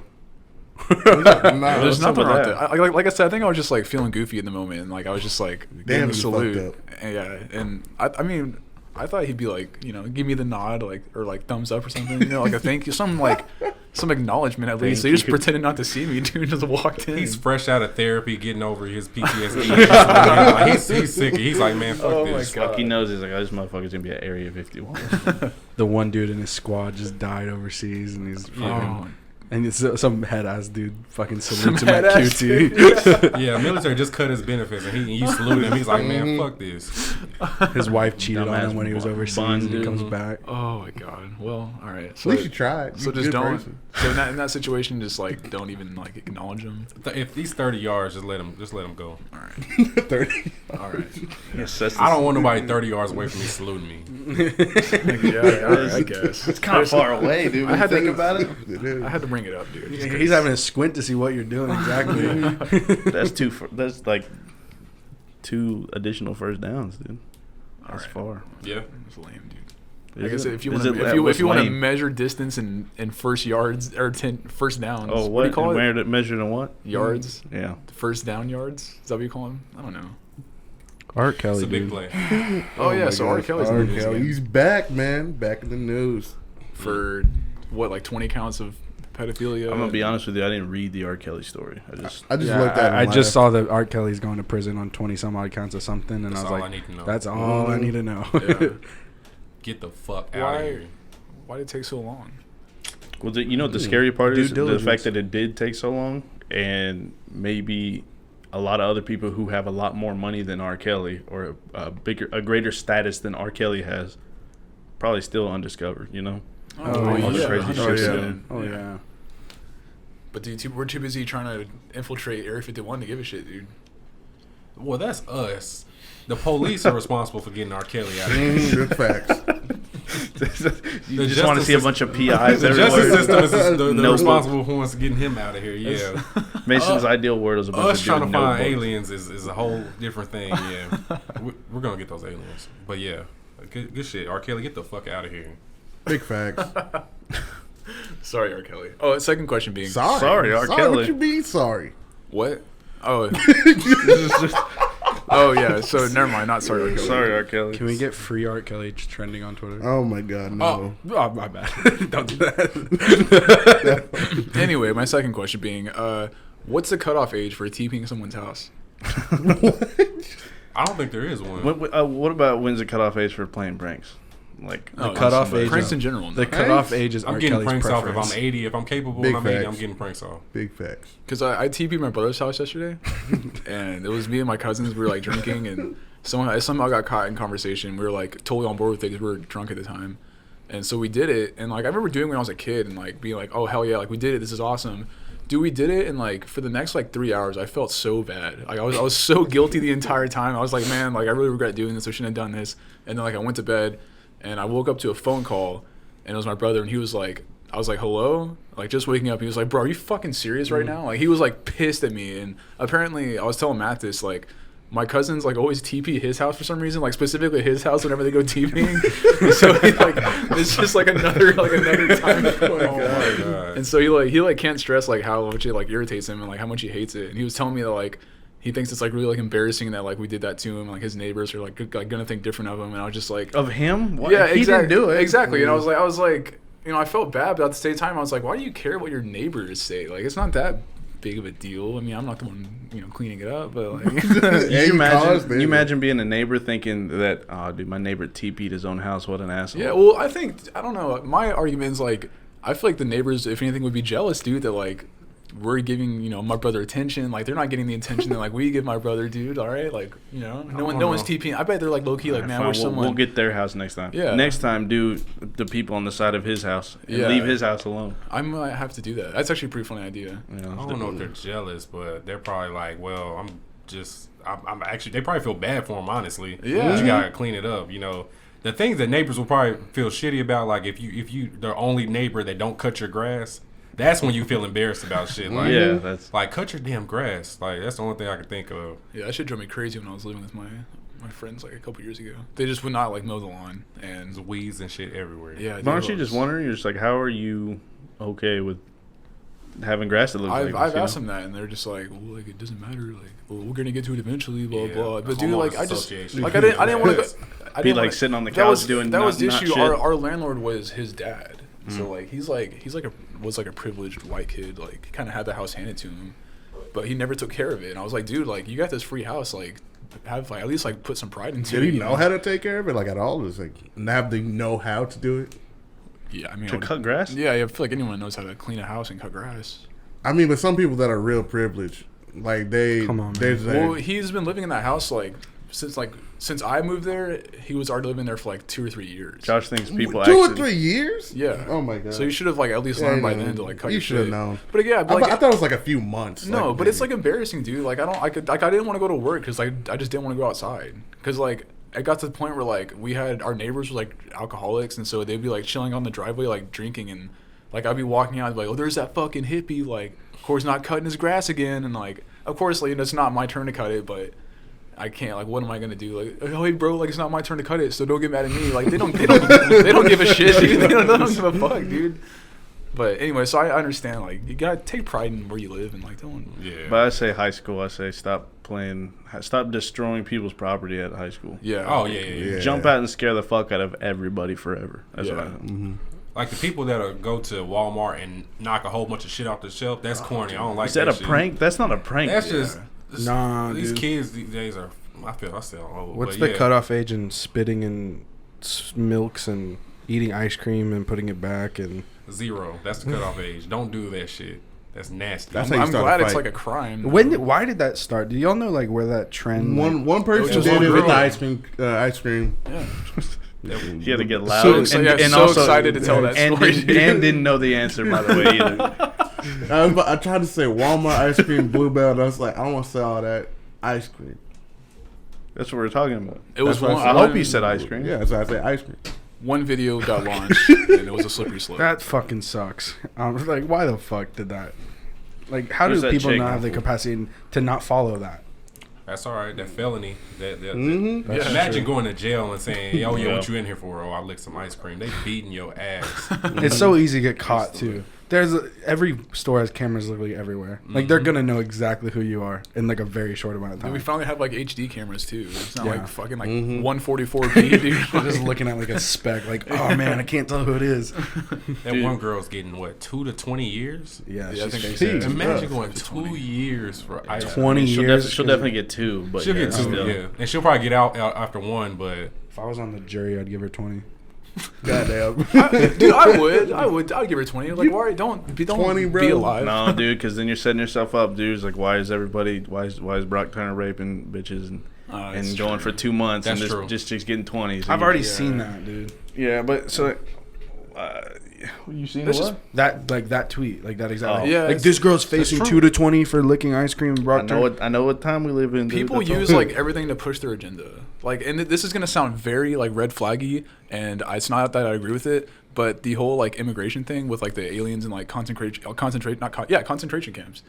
Speaker 1: There's
Speaker 3: what's up
Speaker 1: nothing
Speaker 3: with
Speaker 1: wrong with
Speaker 3: that?
Speaker 1: that. Like I said, I think I was just like feeling goofy in the moment, and like I was just like
Speaker 2: Damn,
Speaker 1: giving
Speaker 2: you
Speaker 1: the salute.
Speaker 2: fucked
Speaker 1: And, yeah, and I mean, I thought he'd be like, you know, give me the nod, like or like thumbs up or something, you know, like a thank you, some like some acknowledgement at least. So he
Speaker 3: you.
Speaker 1: just pretended not to see me, dude. Just walked in.
Speaker 6: He's fresh out of therapy, getting over his PTSD. Like, he's sick. He's like, man, fuck
Speaker 1: Oh my
Speaker 6: this.
Speaker 1: God.
Speaker 3: Like he knows he's like, oh, this motherfucker's gonna be at Area 51.
Speaker 4: The one dude in his squad just died overseas, and he's fucking,
Speaker 1: Oh.
Speaker 4: and it's some head ass dude fucking salutes him
Speaker 1: head
Speaker 4: at
Speaker 1: ass
Speaker 4: QT.
Speaker 6: Yeah, military just cut his benefits, and you salute him. He's like, man, fuck this.
Speaker 4: His wife cheated on
Speaker 3: Dumbass
Speaker 4: him when he was overseas,
Speaker 3: bun,
Speaker 4: and he
Speaker 3: dude.
Speaker 4: comes back.
Speaker 1: Oh my God. Well, all right.
Speaker 2: At
Speaker 1: So,
Speaker 2: least you tried.
Speaker 1: so
Speaker 2: You're a
Speaker 1: just
Speaker 2: good
Speaker 1: don't.
Speaker 2: person.
Speaker 1: So in that situation, just like don't even like acknowledge him.
Speaker 6: If he's 30 yards, just let him go.
Speaker 1: All right.
Speaker 2: 30.
Speaker 1: All right.
Speaker 3: Yes, that's
Speaker 6: I don't want nobody 30 yards away from me saluting me.
Speaker 1: Yeah. All right, I guess
Speaker 3: It's kind of far away, dude.
Speaker 1: I had to
Speaker 3: think about it.
Speaker 2: It is.
Speaker 1: I had to bring it up, dude. just 'cause-
Speaker 4: He's having a squint to see what you're doing exactly.
Speaker 3: That's like 2 additional first downs, dude. That's
Speaker 1: Alright.
Speaker 3: far.
Speaker 6: Yeah.
Speaker 1: It's lame, dude. Like I said, if you
Speaker 3: Is
Speaker 1: want
Speaker 3: it-
Speaker 1: to
Speaker 3: what's lame?
Speaker 1: measure distance in first yards or first downs,
Speaker 3: Oh,
Speaker 1: what do you call it?
Speaker 3: Measured in what?
Speaker 1: Yards.
Speaker 3: Yeah.
Speaker 1: First down yards. Is that what you call them? I don't know.
Speaker 4: Art
Speaker 6: It's
Speaker 4: Kelly,
Speaker 6: a big
Speaker 4: dude.
Speaker 6: play.
Speaker 1: Oh, yeah,
Speaker 2: my
Speaker 1: so R.
Speaker 2: gosh,
Speaker 1: Kelly's in
Speaker 2: R.
Speaker 1: the news
Speaker 2: Kelly.
Speaker 1: again.
Speaker 2: He's back, man. Back in the news.
Speaker 1: For what, like 20 counts of pedophilia?
Speaker 3: I'm gonna be honest with you. I didn't read the R. Kelly story. I just
Speaker 2: I just
Speaker 4: Yeah,
Speaker 2: looked at him.
Speaker 4: I just
Speaker 2: laugh.
Speaker 4: saw that Art Kelly's going to prison on 20 some odd counts of something, and
Speaker 6: That's
Speaker 4: I was
Speaker 6: all
Speaker 4: like,
Speaker 6: I need to know.
Speaker 4: that's all I need to know.
Speaker 1: Yeah.
Speaker 6: Get the fuck out of
Speaker 1: Why?
Speaker 6: here.
Speaker 1: Why did it take so long?
Speaker 3: well, you know what the scary part
Speaker 4: Due
Speaker 3: is the
Speaker 4: diligence.
Speaker 3: fact that it did take so long, and maybe a lot of other people who have a lot more money than R. Kelly or a greater status than R. Kelly has, probably still undiscovered. You know.
Speaker 4: Oh,
Speaker 3: all the
Speaker 4: yeah.
Speaker 3: crazy shit.
Speaker 1: 100%.
Speaker 4: Oh, yeah.
Speaker 1: But dude, we're too busy trying to infiltrate Area 51 to give a shit, dude.
Speaker 6: Well, that's us. The police are responsible for getting R. Kelly out of here.
Speaker 2: Good facts.
Speaker 3: You just want to see a bunch of PIs
Speaker 6: The justice
Speaker 3: everywhere.
Speaker 6: system is the
Speaker 3: Notebook.
Speaker 6: responsible for us getting him out of here. Yeah,
Speaker 3: Mason's ideal world is a bunch
Speaker 6: us
Speaker 3: of
Speaker 6: trying to
Speaker 3: dude
Speaker 6: find
Speaker 3: notebooks.
Speaker 6: aliens is a whole different thing. Yeah, we're gonna get those aliens. But yeah, good shit. R. Kelly, get the fuck out of here.
Speaker 2: Big facts.
Speaker 1: Sorry, R. Kelly. Oh, second question being
Speaker 2: Sorry,
Speaker 3: R.
Speaker 2: Sorry,
Speaker 3: Kelly.
Speaker 2: what you mean sorry?
Speaker 1: what? Oh, oh yeah. So never mind. Not sorry, R. Kelly.
Speaker 3: Sorry, R. Kelly.
Speaker 4: Can we get free Art Kelly trending on Twitter?
Speaker 2: Oh my god, no.
Speaker 4: Oh, my bad. Don't do that.
Speaker 1: Anyway, my second question being, what's the cutoff age for TPing someone's house?
Speaker 6: I don't think there is one.
Speaker 3: What about when's the cutoff age for playing pranks? Like
Speaker 1: Oh,
Speaker 4: cutoff
Speaker 1: somebody-
Speaker 4: age
Speaker 1: Pranks
Speaker 4: is-
Speaker 1: in general.
Speaker 4: The
Speaker 1: No.
Speaker 4: cutoff age is
Speaker 6: I'm
Speaker 4: Art
Speaker 6: getting
Speaker 4: Kelly's
Speaker 6: pranks off
Speaker 4: preference.
Speaker 6: if I'm 80. If I'm capable
Speaker 2: Big
Speaker 6: and I'm 80, I'm
Speaker 2: facts.
Speaker 6: getting pranks off.
Speaker 2: Big facts.
Speaker 1: Because I TP'd my brother's house yesterday, and it was me and my cousins. We were like drinking, and somehow got caught in conversation. We were like totally on board with it because we were drunk at the time, and so we did it. And like I remember doing it when I was a kid, and like being like, "Oh hell yeah! Like we did it. This is awesome." Dude, we did it, and like for the next like 3 hours, I felt so bad. Like I was so guilty the entire time. I was like, man, like I really regret doing this. I shouldn't have done this. And then like I went to bed, and I woke up to a phone call, and it was my brother, and he was like, I was like, hello? Like, just waking up, he was like, bro, are you fucking serious right now? Like, he was, like, pissed at me, and apparently, I was telling Matt this, like, my cousins, like, always TP his house for some reason, like, specifically his house whenever they go TPing. So, he, like, it's just, like, another time.
Speaker 6: Oh my god.
Speaker 1: And so, he can't stress, like, how much it, like, irritates him and, like, how much he hates it. And he was telling me that, like, he thinks it's, like, really, like, embarrassing that, like, we did that to him, and, like, his neighbors are, like, gonna think different of him, and I was just, like...
Speaker 3: of him? What?
Speaker 1: Yeah,
Speaker 3: He
Speaker 1: exactly.
Speaker 3: didn't do it.
Speaker 1: Exactly. And I was like, you know, I felt bad, but at the same time, I was like, why do you care what your neighbors say? Like, it's not that big of a deal. I mean, I'm not the one, you know, cleaning it up, but like,
Speaker 2: Hey,
Speaker 3: You imagine being a neighbor thinking that, oh, dude, my neighbor TP'd his own house. What an asshole.
Speaker 1: yeah. Well, I don't know. My argument is like, I feel like the neighbors, if anything, would be jealous, dude. That like we're giving, you know, my brother attention. Like they're not getting the attention that like we give my brother, dude. All right, like you know, no one's TPing. I bet they're like low key, like
Speaker 3: Alright,
Speaker 1: man,
Speaker 3: fine,
Speaker 1: we're
Speaker 3: we'll,
Speaker 1: someone.
Speaker 3: we'll get their house next time.
Speaker 1: Yeah.
Speaker 3: Next time, do the people on the side of his house and
Speaker 1: Yeah.
Speaker 3: leave his house alone.
Speaker 1: I might have to do that. That's actually a pretty funny idea.
Speaker 3: You know,
Speaker 6: I don't know if they're jealous, but they're probably like, well, I'm actually, they probably feel bad for him, honestly.
Speaker 1: Yeah.
Speaker 6: But you gotta clean it up, you know. The things that neighbors will probably feel shitty about, like if you the only neighbor that don't cut your grass, that's when you feel embarrassed about shit. Like,
Speaker 3: yeah, that's
Speaker 6: like cut your damn grass. Like that's the only thing I can think of.
Speaker 1: Yeah, that shit drove me crazy when I was living with my friends like a couple years ago. They just would not like mow the lawn,
Speaker 6: There's
Speaker 1: and
Speaker 6: weeds and shit everywhere.
Speaker 1: yeah.
Speaker 3: But aren't
Speaker 1: dude,
Speaker 3: you
Speaker 1: it
Speaker 3: just
Speaker 1: was-
Speaker 3: wondering? You're just like, how are you okay with having grass that looks like this?
Speaker 1: I've
Speaker 3: you
Speaker 1: asked
Speaker 3: know?
Speaker 1: them that, and they're just like, well, like it doesn't matter. Like, well, we're gonna get to it eventually. Blah
Speaker 6: Yeah,
Speaker 1: blah.
Speaker 6: the
Speaker 1: But dude,
Speaker 6: homeowners
Speaker 1: like I just
Speaker 6: association.
Speaker 1: like I didn't want to go. I
Speaker 3: Be
Speaker 1: didn't
Speaker 3: like
Speaker 1: wanna-
Speaker 3: sitting on the
Speaker 1: that
Speaker 3: couch
Speaker 1: was,
Speaker 3: doing
Speaker 1: that was the
Speaker 3: not
Speaker 1: issue.
Speaker 3: shit.
Speaker 1: Our landlord was his dad, so like he's like was like a privileged white kid. Like kind of had the house handed to him, but he never took care of it. And I was like, dude, like you got this free house, like have like at least like put some pride into
Speaker 2: Did
Speaker 1: it.
Speaker 2: he
Speaker 1: you
Speaker 2: know how to take care of it, like at all? Just like have they know how to do it?
Speaker 1: Yeah, I mean,
Speaker 3: To cut grass?
Speaker 1: Yeah, I feel like anyone knows how to clean a house and cut grass.
Speaker 2: I mean, but some people that are real privileged, like they,
Speaker 4: Come on, man.
Speaker 2: they're just like,
Speaker 1: Well, he's been living in that house since I moved there. He was already living there for like 2 or 3 years.
Speaker 3: Josh thinks people
Speaker 2: 2 or
Speaker 3: actually.
Speaker 2: 3 years.
Speaker 1: Yeah.
Speaker 2: Oh my god.
Speaker 1: So you should have like at least
Speaker 2: Yeah,
Speaker 1: learned by
Speaker 2: you know,
Speaker 1: then to like cut
Speaker 2: you
Speaker 1: your
Speaker 2: should have
Speaker 1: shit.
Speaker 2: known.
Speaker 1: But yeah,
Speaker 2: I,
Speaker 1: but, like,
Speaker 2: I thought it was like a few months.
Speaker 1: no,
Speaker 2: like,
Speaker 1: but it's like embarrassing, dude. Like I didn't want to go to work because like I just didn't want to go outside because like it got to the point where like we had our neighbors were like alcoholics, and so they'd be like chilling on the driveway like drinking, and like I'd be walking out, I'd be like, oh, there's that fucking hippie, like of course not cutting his grass again, and like of course like it's not my turn to cut it, but I can't. Like, what am I gonna do? Like, oh, hey, bro, like it's not my turn to cut it, so don't get mad at me. Like, they don't give a shit, dude. They don't give a fuck, dude. But anyway, so I understand. Like, you gotta take pride in where you live and like don't.
Speaker 6: Yeah.
Speaker 3: But I say high school. I say stop destroying people's property at high school.
Speaker 1: Yeah.
Speaker 6: Oh yeah.
Speaker 3: Jump out and scare the fuck out of everybody forever. That's what I think.
Speaker 2: Mm-hmm.
Speaker 6: Like the people that'll go to Walmart and knock a whole bunch of shit off the shelf. That's corny. I don't like
Speaker 3: Is that a
Speaker 6: shit.
Speaker 3: prank? That's not a prank.
Speaker 6: That's just
Speaker 4: Nah,
Speaker 6: these
Speaker 4: dude.
Speaker 6: kids these days are. I still old.
Speaker 4: What's
Speaker 6: but
Speaker 4: the cutoff age in spitting in milks and eating ice cream and putting it back and
Speaker 6: 0. That's the cutoff age. Don't do that shit. That's nasty.
Speaker 2: That's how you
Speaker 1: I'm
Speaker 2: start a
Speaker 1: glad it's
Speaker 2: fight.
Speaker 1: like a crime.
Speaker 4: why did that start? Do y'all know like where that trend?
Speaker 2: One person
Speaker 1: just
Speaker 2: did
Speaker 1: one
Speaker 2: it with
Speaker 1: girl.
Speaker 2: the ice cream.
Speaker 1: Yeah.
Speaker 3: He had to get loud.
Speaker 1: So excited to tell that
Speaker 3: and
Speaker 1: story.
Speaker 3: didn't know the answer, by the way, either.
Speaker 2: I tried to say Walmart ice cream, Bluebell, and I was like, I don't want to say all that ice cream.
Speaker 3: That's what we're talking about.
Speaker 1: It was
Speaker 2: That's what
Speaker 1: one.
Speaker 3: I hope you said ice cream.
Speaker 2: Yeah, that's why I say ice cream.
Speaker 1: One video got launched, and it was a slippery slope.
Speaker 4: That fucking sucks. Like, why the fuck did that? Like, how
Speaker 3: Who's
Speaker 4: do
Speaker 3: that
Speaker 4: people
Speaker 3: chick?
Speaker 4: not have the capacity to not follow that?
Speaker 6: That's all right. That felony.
Speaker 2: Mm-hmm.
Speaker 1: That's
Speaker 6: Imagine
Speaker 1: true.
Speaker 6: going to jail and saying, "Oh yeah,
Speaker 3: Yeah.
Speaker 6: what you in here for?" "Oh, I licked some ice cream." They beating your ass.
Speaker 4: It's so easy to get caught too. Every store has cameras literally everywhere. Like they're gonna know exactly who you are in like a very short amount of
Speaker 1: And
Speaker 4: time.
Speaker 1: we finally have like HD cameras too. It's not
Speaker 4: Yeah.
Speaker 1: like fucking like
Speaker 2: Mhm.
Speaker 1: 144p, dude.
Speaker 4: They're just looking at like a speck, like, oh man, I can't tell who it is.
Speaker 6: That one girl's getting what 2 to 20 years.
Speaker 4: Yeah,
Speaker 1: Yeah, I think
Speaker 4: she's
Speaker 1: they
Speaker 4: crazy.
Speaker 1: said-
Speaker 6: Imagine
Speaker 1: Yeah.
Speaker 6: going 2 years for ice cream.
Speaker 4: 20 years.
Speaker 3: She'll definitely get 2, but
Speaker 6: She'll
Speaker 3: yeah,
Speaker 6: get 2,
Speaker 3: still.
Speaker 6: yeah, and she'll probably get out after 1. But
Speaker 4: If I was on the jury, I'd give her 20.
Speaker 2: Goddamn.
Speaker 1: Dude, I'd give her 20. Like, why don't
Speaker 2: 20, bro?
Speaker 1: be alive?
Speaker 3: No, dude, because then you're setting yourself up, dude. It's like, why is Brock Turner raping bitches and
Speaker 1: It's
Speaker 3: going for 2 months
Speaker 6: That's
Speaker 3: and
Speaker 6: true.
Speaker 3: this chick's getting 20? So
Speaker 4: I've
Speaker 3: you-
Speaker 4: already seen that, dude.
Speaker 3: Yeah, but so you seen
Speaker 1: This
Speaker 3: what?
Speaker 4: That tweet, like that exactly.
Speaker 3: Oh.
Speaker 1: Yeah,
Speaker 4: like
Speaker 1: it's-
Speaker 4: this girl's facing
Speaker 1: true.
Speaker 4: 2 to 20 for licking ice cream.
Speaker 3: I know what time we live in. Dude.
Speaker 1: People
Speaker 3: That's all.
Speaker 1: use like everything to push their agenda. Like, and this is gonna sound very like red flaggy, and it's not that I agree with it, but the whole like immigration thing with like the aliens and like concentration camps.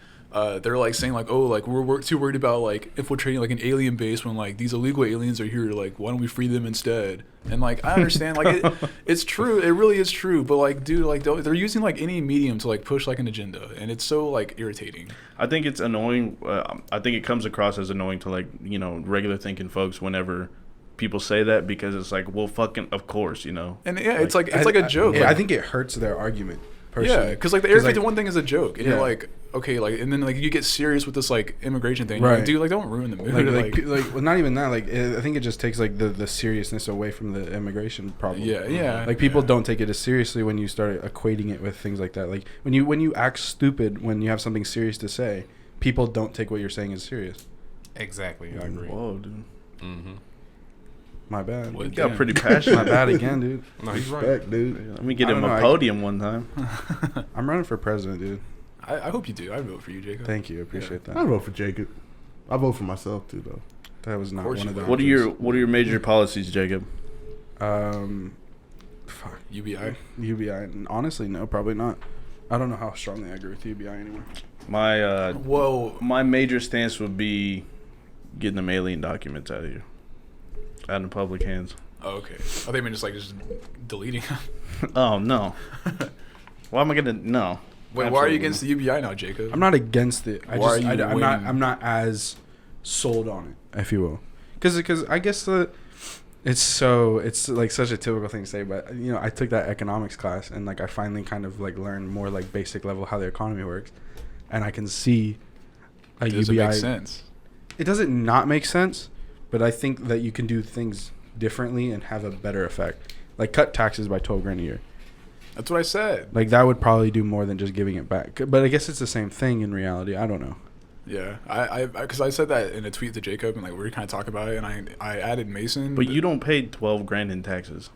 Speaker 1: They're like saying like, oh, like we're too worried about like infiltrating like an alien base when like these illegal aliens are here. Like, why don't we free them instead? And like I understand, like it's true, it really is true. But like, dude, like they're using like any medium to like push like an agenda, and it's so like irritating.
Speaker 3: I think it's annoying. I think it comes across as annoying to like regular thinking folks whenever people say that, because it's like, well, fucking of course,
Speaker 1: And yeah, it's like a joke.
Speaker 4: Yeah,
Speaker 1: Like,
Speaker 4: I think it hurts their argument. Personally.
Speaker 1: yeah, because like the irritating one thing is a joke, and you're like, okay, like, and then like you get serious with this like immigration thing,
Speaker 4: Right?
Speaker 1: Like, dude, like don't ruin the mood.
Speaker 4: Like well, not even that. Like, I think it just takes like the seriousness away from the immigration problem.
Speaker 1: yeah.
Speaker 4: Like people don't take it as seriously when you start equating it with things like that. Like when you act stupid when you have something serious to say, people don't take what you're saying as serious.
Speaker 6: exactly, I agree.
Speaker 3: Whoa, dude.
Speaker 6: Mm-hmm.
Speaker 4: My bad.
Speaker 1: What?
Speaker 3: You got
Speaker 1: Damn.
Speaker 3: pretty passionate.
Speaker 4: My bad again, dude.
Speaker 6: No, he's right.
Speaker 2: Respect, dude.
Speaker 3: Let me get
Speaker 4: I
Speaker 3: him
Speaker 4: don't
Speaker 3: a
Speaker 4: know,
Speaker 3: podium one time.
Speaker 4: I'm running for president, dude.
Speaker 1: I hope you do. I vote for you, Jacob.
Speaker 4: Thank you. I appreciate
Speaker 2: I
Speaker 4: that.
Speaker 2: vote for Jacob. I vote for myself too, though.
Speaker 4: That was not
Speaker 1: course
Speaker 4: one
Speaker 1: you
Speaker 4: of the.
Speaker 1: would.
Speaker 3: What are your major policies, Jacob?
Speaker 4: Fuck.
Speaker 1: UBI.
Speaker 4: UBI. Honestly, no, probably not. I don't know how strongly I agree with UBI anymore.
Speaker 3: My
Speaker 1: Whoa.
Speaker 3: my major stance would be getting them alien documents out of here, out in public hands.
Speaker 1: Oh, okay. I think just deleting.
Speaker 3: Oh no. Why am I gonna no?
Speaker 1: Wait, why are you
Speaker 3: Absolutely
Speaker 1: against the UBI now, Jacob?
Speaker 4: I'm not against it. I
Speaker 1: Why
Speaker 4: just
Speaker 1: are you
Speaker 4: I'm
Speaker 1: winning?
Speaker 4: not as sold on it, if you will, because I guess it's like such a typical thing to say, but I took that economics class and like I finally kind of like learned more like basic level how the economy works, and I can see a
Speaker 1: Does it
Speaker 4: UBI.
Speaker 1: make sense?
Speaker 4: It doesn't not make sense, but I think that you can do things differently and have a better effect. Like cut taxes by $12,000 a year.
Speaker 1: That's what I said.
Speaker 4: Like that would probably do more than just giving it back. But I guess it's the same thing in reality. I don't know.
Speaker 1: Yeah, because I said that in a tweet to Jacob, and like we were kind of talking about it, and I added Mason.
Speaker 3: But you don't pay $12,000 in taxes.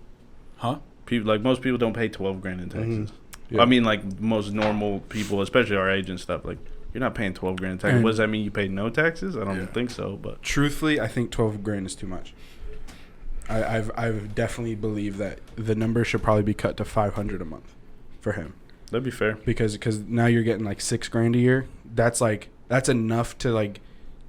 Speaker 1: Huh?
Speaker 3: People like most people don't pay $12,000 in taxes.
Speaker 4: Yeah.
Speaker 3: I mean, like most normal people, especially our age and stuff. Like you're not paying $12,000 in taxes.
Speaker 4: And-
Speaker 3: What does that mean? You pay no taxes? I don't
Speaker 1: Yeah.
Speaker 3: think so. But
Speaker 4: Truthfully, I think $12,000 is too much. I've definitely believed that the number should probably be cut to $500 a month for him,
Speaker 3: that'd be fair.
Speaker 4: because now you're getting like $6,000 a year. That's enough to like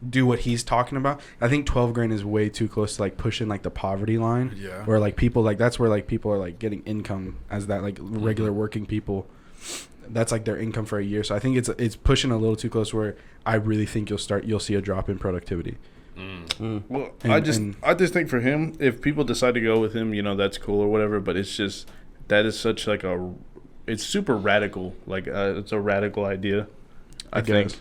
Speaker 4: do what he's talking about. I think 12 grand is way too close to like pushing like the poverty line.
Speaker 1: Yeah.
Speaker 4: Where like people like that's where like people are like getting income as that like regular working people. That's like their income for a year. So I think it's pushing a little too close where I really think you'll see a drop in productivity.
Speaker 3: Well,
Speaker 4: And-
Speaker 3: I just think for him, if people decide to go with him, you know, that's cool or whatever. But it's just that is such like it's super radical. Like it's a radical idea. I think.
Speaker 4: guess.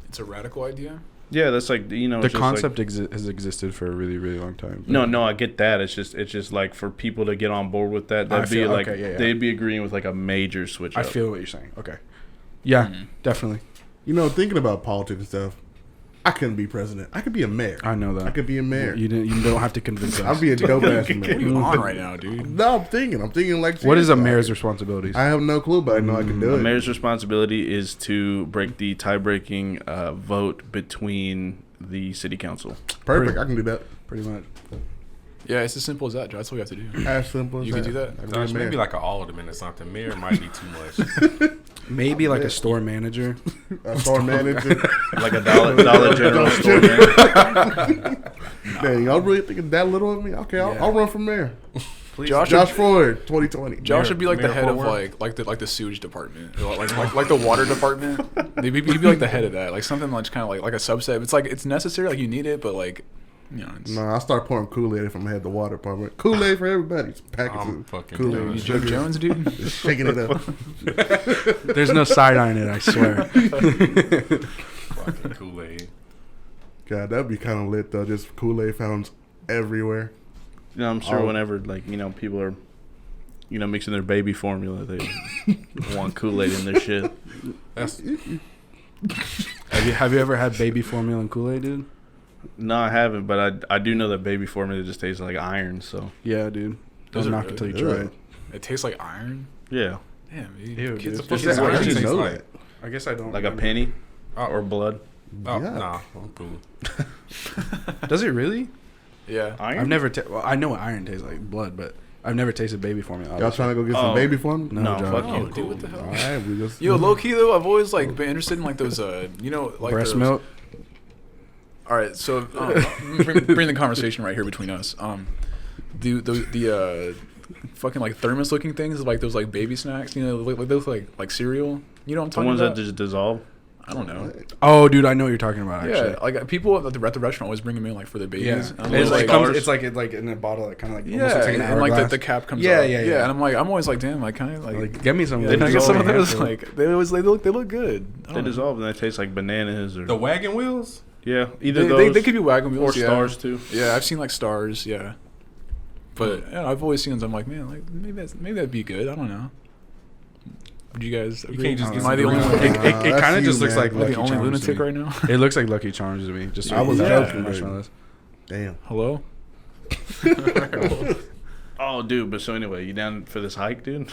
Speaker 1: It's a radical idea.
Speaker 3: Yeah, that's like you know
Speaker 4: The
Speaker 3: it's just
Speaker 4: concept
Speaker 3: Like,
Speaker 4: has existed for a really, really long time.
Speaker 3: no, I get that. It's just like for people to get on board with that,
Speaker 4: I
Speaker 3: that'd be
Speaker 4: feel-
Speaker 3: like
Speaker 4: okay, yeah.
Speaker 3: they'd be agreeing with like a major switch.
Speaker 4: I
Speaker 3: up.
Speaker 4: feel what you're saying. Okay. Yeah, definitely.
Speaker 2: You know, thinking about politics and stuff, I couldn't be president. I could be a mayor.
Speaker 4: I know that.
Speaker 2: I could be a mayor.
Speaker 4: You don't have to convince us.
Speaker 2: I'd be a dope ass
Speaker 1: What are
Speaker 2: mayor.
Speaker 1: you on right now, dude?
Speaker 2: No, I'm thinking like.
Speaker 4: What is a
Speaker 2: seriously,
Speaker 4: mayor's responsibilities?
Speaker 2: I have no clue, but I know I can do
Speaker 3: A
Speaker 2: it.
Speaker 3: mayor's responsibility is to break the tie-breaking vote between the city council.
Speaker 2: Perfect. I can do that.
Speaker 4: Pretty much.
Speaker 1: Yeah, it's as simple as that, Joe. That's all you have to do.
Speaker 2: As simple as
Speaker 1: You can do that?
Speaker 2: I can be
Speaker 6: Josh,
Speaker 2: a mayor.
Speaker 6: maybe like an alderman or something. Mayor might be too much.
Speaker 4: Maybe like a store manager.
Speaker 2: a store manager.
Speaker 3: Like a Dollar General store. Man.
Speaker 2: Dang, y'all really thinking that little of me? Okay, I'll run for mayor.
Speaker 1: Josh,
Speaker 2: Josh Ford, 2020.
Speaker 1: Josh should be like the
Speaker 6: Mayor
Speaker 1: head of
Speaker 6: Forward.
Speaker 1: like the sewage department, or like the water department. He'd be like the head of that, like something like kind of like a subset. It's like it's necessary, like you need it, but like you know, it's,
Speaker 2: No, I'll start pouring Kool-Aid if I'm head the water department. Kool-Aid for everybody. It's packaged
Speaker 6: I'm
Speaker 2: with
Speaker 6: fucking
Speaker 2: Kool-Aid.
Speaker 6: done.
Speaker 1: you Joe Jones, dude.
Speaker 2: Just shaking it up.
Speaker 4: There's no side eyeing it, I swear.
Speaker 6: Fucking Kool-Aid.
Speaker 2: God, that'd be kind of lit though. Just Kool-Aid fountains everywhere.
Speaker 3: You know, I'm sure
Speaker 2: Oh.
Speaker 3: whenever like you know people are, you know, mixing their baby formula, they want Kool-Aid in their shit.
Speaker 6: That's
Speaker 4: Have you ever had baby formula and Kool-Aid, dude?
Speaker 3: No, I haven't, but I do know that baby formula just tastes like iron. So
Speaker 4: Yeah, dude.
Speaker 1: Those
Speaker 4: Don't
Speaker 1: are
Speaker 4: knock it till you
Speaker 2: good.
Speaker 4: try it.
Speaker 1: it tastes like iron.
Speaker 3: yeah,
Speaker 1: Damn, dude.
Speaker 4: Ew,
Speaker 1: Kids
Speaker 4: dude.
Speaker 1: are
Speaker 6: Just
Speaker 1: fucking
Speaker 6: like-
Speaker 2: I
Speaker 1: weird.
Speaker 2: didn't
Speaker 6: tastes
Speaker 2: know
Speaker 6: like-
Speaker 2: that.
Speaker 4: I guess I don't.
Speaker 3: like a
Speaker 4: remember.
Speaker 3: penny
Speaker 6: oh,
Speaker 3: or blood.
Speaker 6: oh,
Speaker 2: Yuck.
Speaker 6: nah, I'm cool.
Speaker 4: Does it really?
Speaker 1: Yeah.
Speaker 3: Iron.
Speaker 4: I've never. Well, I know what iron tastes like, blood, but I've never tasted baby formula.
Speaker 2: Y'all trying to go get some
Speaker 3: Oh.
Speaker 2: baby formula?
Speaker 3: No,
Speaker 4: Josh.
Speaker 3: fuck
Speaker 1: Oh,
Speaker 3: you.
Speaker 1: dude, what the hell?
Speaker 2: All right, we just.
Speaker 1: Yo, low key though, I've always like been interested in like those, you know, like
Speaker 4: breast
Speaker 1: those,
Speaker 4: milk.
Speaker 1: All right, so bring the conversation right here between us. The fucking like thermos looking things, like those like baby snacks, you know, like those like cereal. You know what I'm
Speaker 3: The
Speaker 1: talking
Speaker 3: ones
Speaker 1: about?
Speaker 3: that just dissolve.
Speaker 1: I don't know.
Speaker 4: Oh, dude, I know what you're talking about. Actually.
Speaker 1: Yeah, like people at the restaurant always bring them in like for their babies.
Speaker 4: Yeah,
Speaker 1: And I'm
Speaker 4: it's
Speaker 1: always
Speaker 4: like,
Speaker 3: like-
Speaker 4: it's like in a bottle that kind of like
Speaker 1: yeah,
Speaker 4: almost looks like an
Speaker 1: and like
Speaker 4: hourglass.
Speaker 1: the cap comes
Speaker 4: Yeah,
Speaker 1: out.
Speaker 4: yeah, yeah.
Speaker 1: And I'm always like, damn, like kind of
Speaker 4: like, get me some.
Speaker 1: yeah,
Speaker 4: of
Speaker 1: can I
Speaker 4: those.
Speaker 1: get some of
Speaker 4: Oh,
Speaker 1: those?
Speaker 4: yeah.
Speaker 1: Like they look good. I
Speaker 3: They
Speaker 1: don't know.
Speaker 3: dissolve and they taste like bananas or
Speaker 6: The wagon wheels?
Speaker 3: yeah, either
Speaker 1: They,
Speaker 3: those
Speaker 1: they could be wagon
Speaker 3: or
Speaker 1: wheels, yeah.
Speaker 3: stars too.
Speaker 1: Yeah, I've seen like stars, yeah. But yeah, I've always seen them. I'm like, man, like maybe that'd be good. I don't know. Would you guys?
Speaker 6: You
Speaker 1: agree?
Speaker 6: can't just get
Speaker 1: Am I the only
Speaker 6: some
Speaker 1: one?
Speaker 6: green-
Speaker 4: It kind
Speaker 2: That's
Speaker 4: of just
Speaker 2: you,
Speaker 4: looks
Speaker 2: man.
Speaker 4: like
Speaker 1: Am I the
Speaker 4: Lucky
Speaker 1: only
Speaker 4: Charms to
Speaker 1: lunatic
Speaker 4: me.
Speaker 1: right now?
Speaker 4: It looks like Lucky Charms to me. Just
Speaker 2: I was
Speaker 1: Yeah.
Speaker 2: joking, but-
Speaker 4: marshmallows.
Speaker 2: Damn.
Speaker 1: Hello.
Speaker 3: Oh, dude. But so anyway, you down for this hike, dude?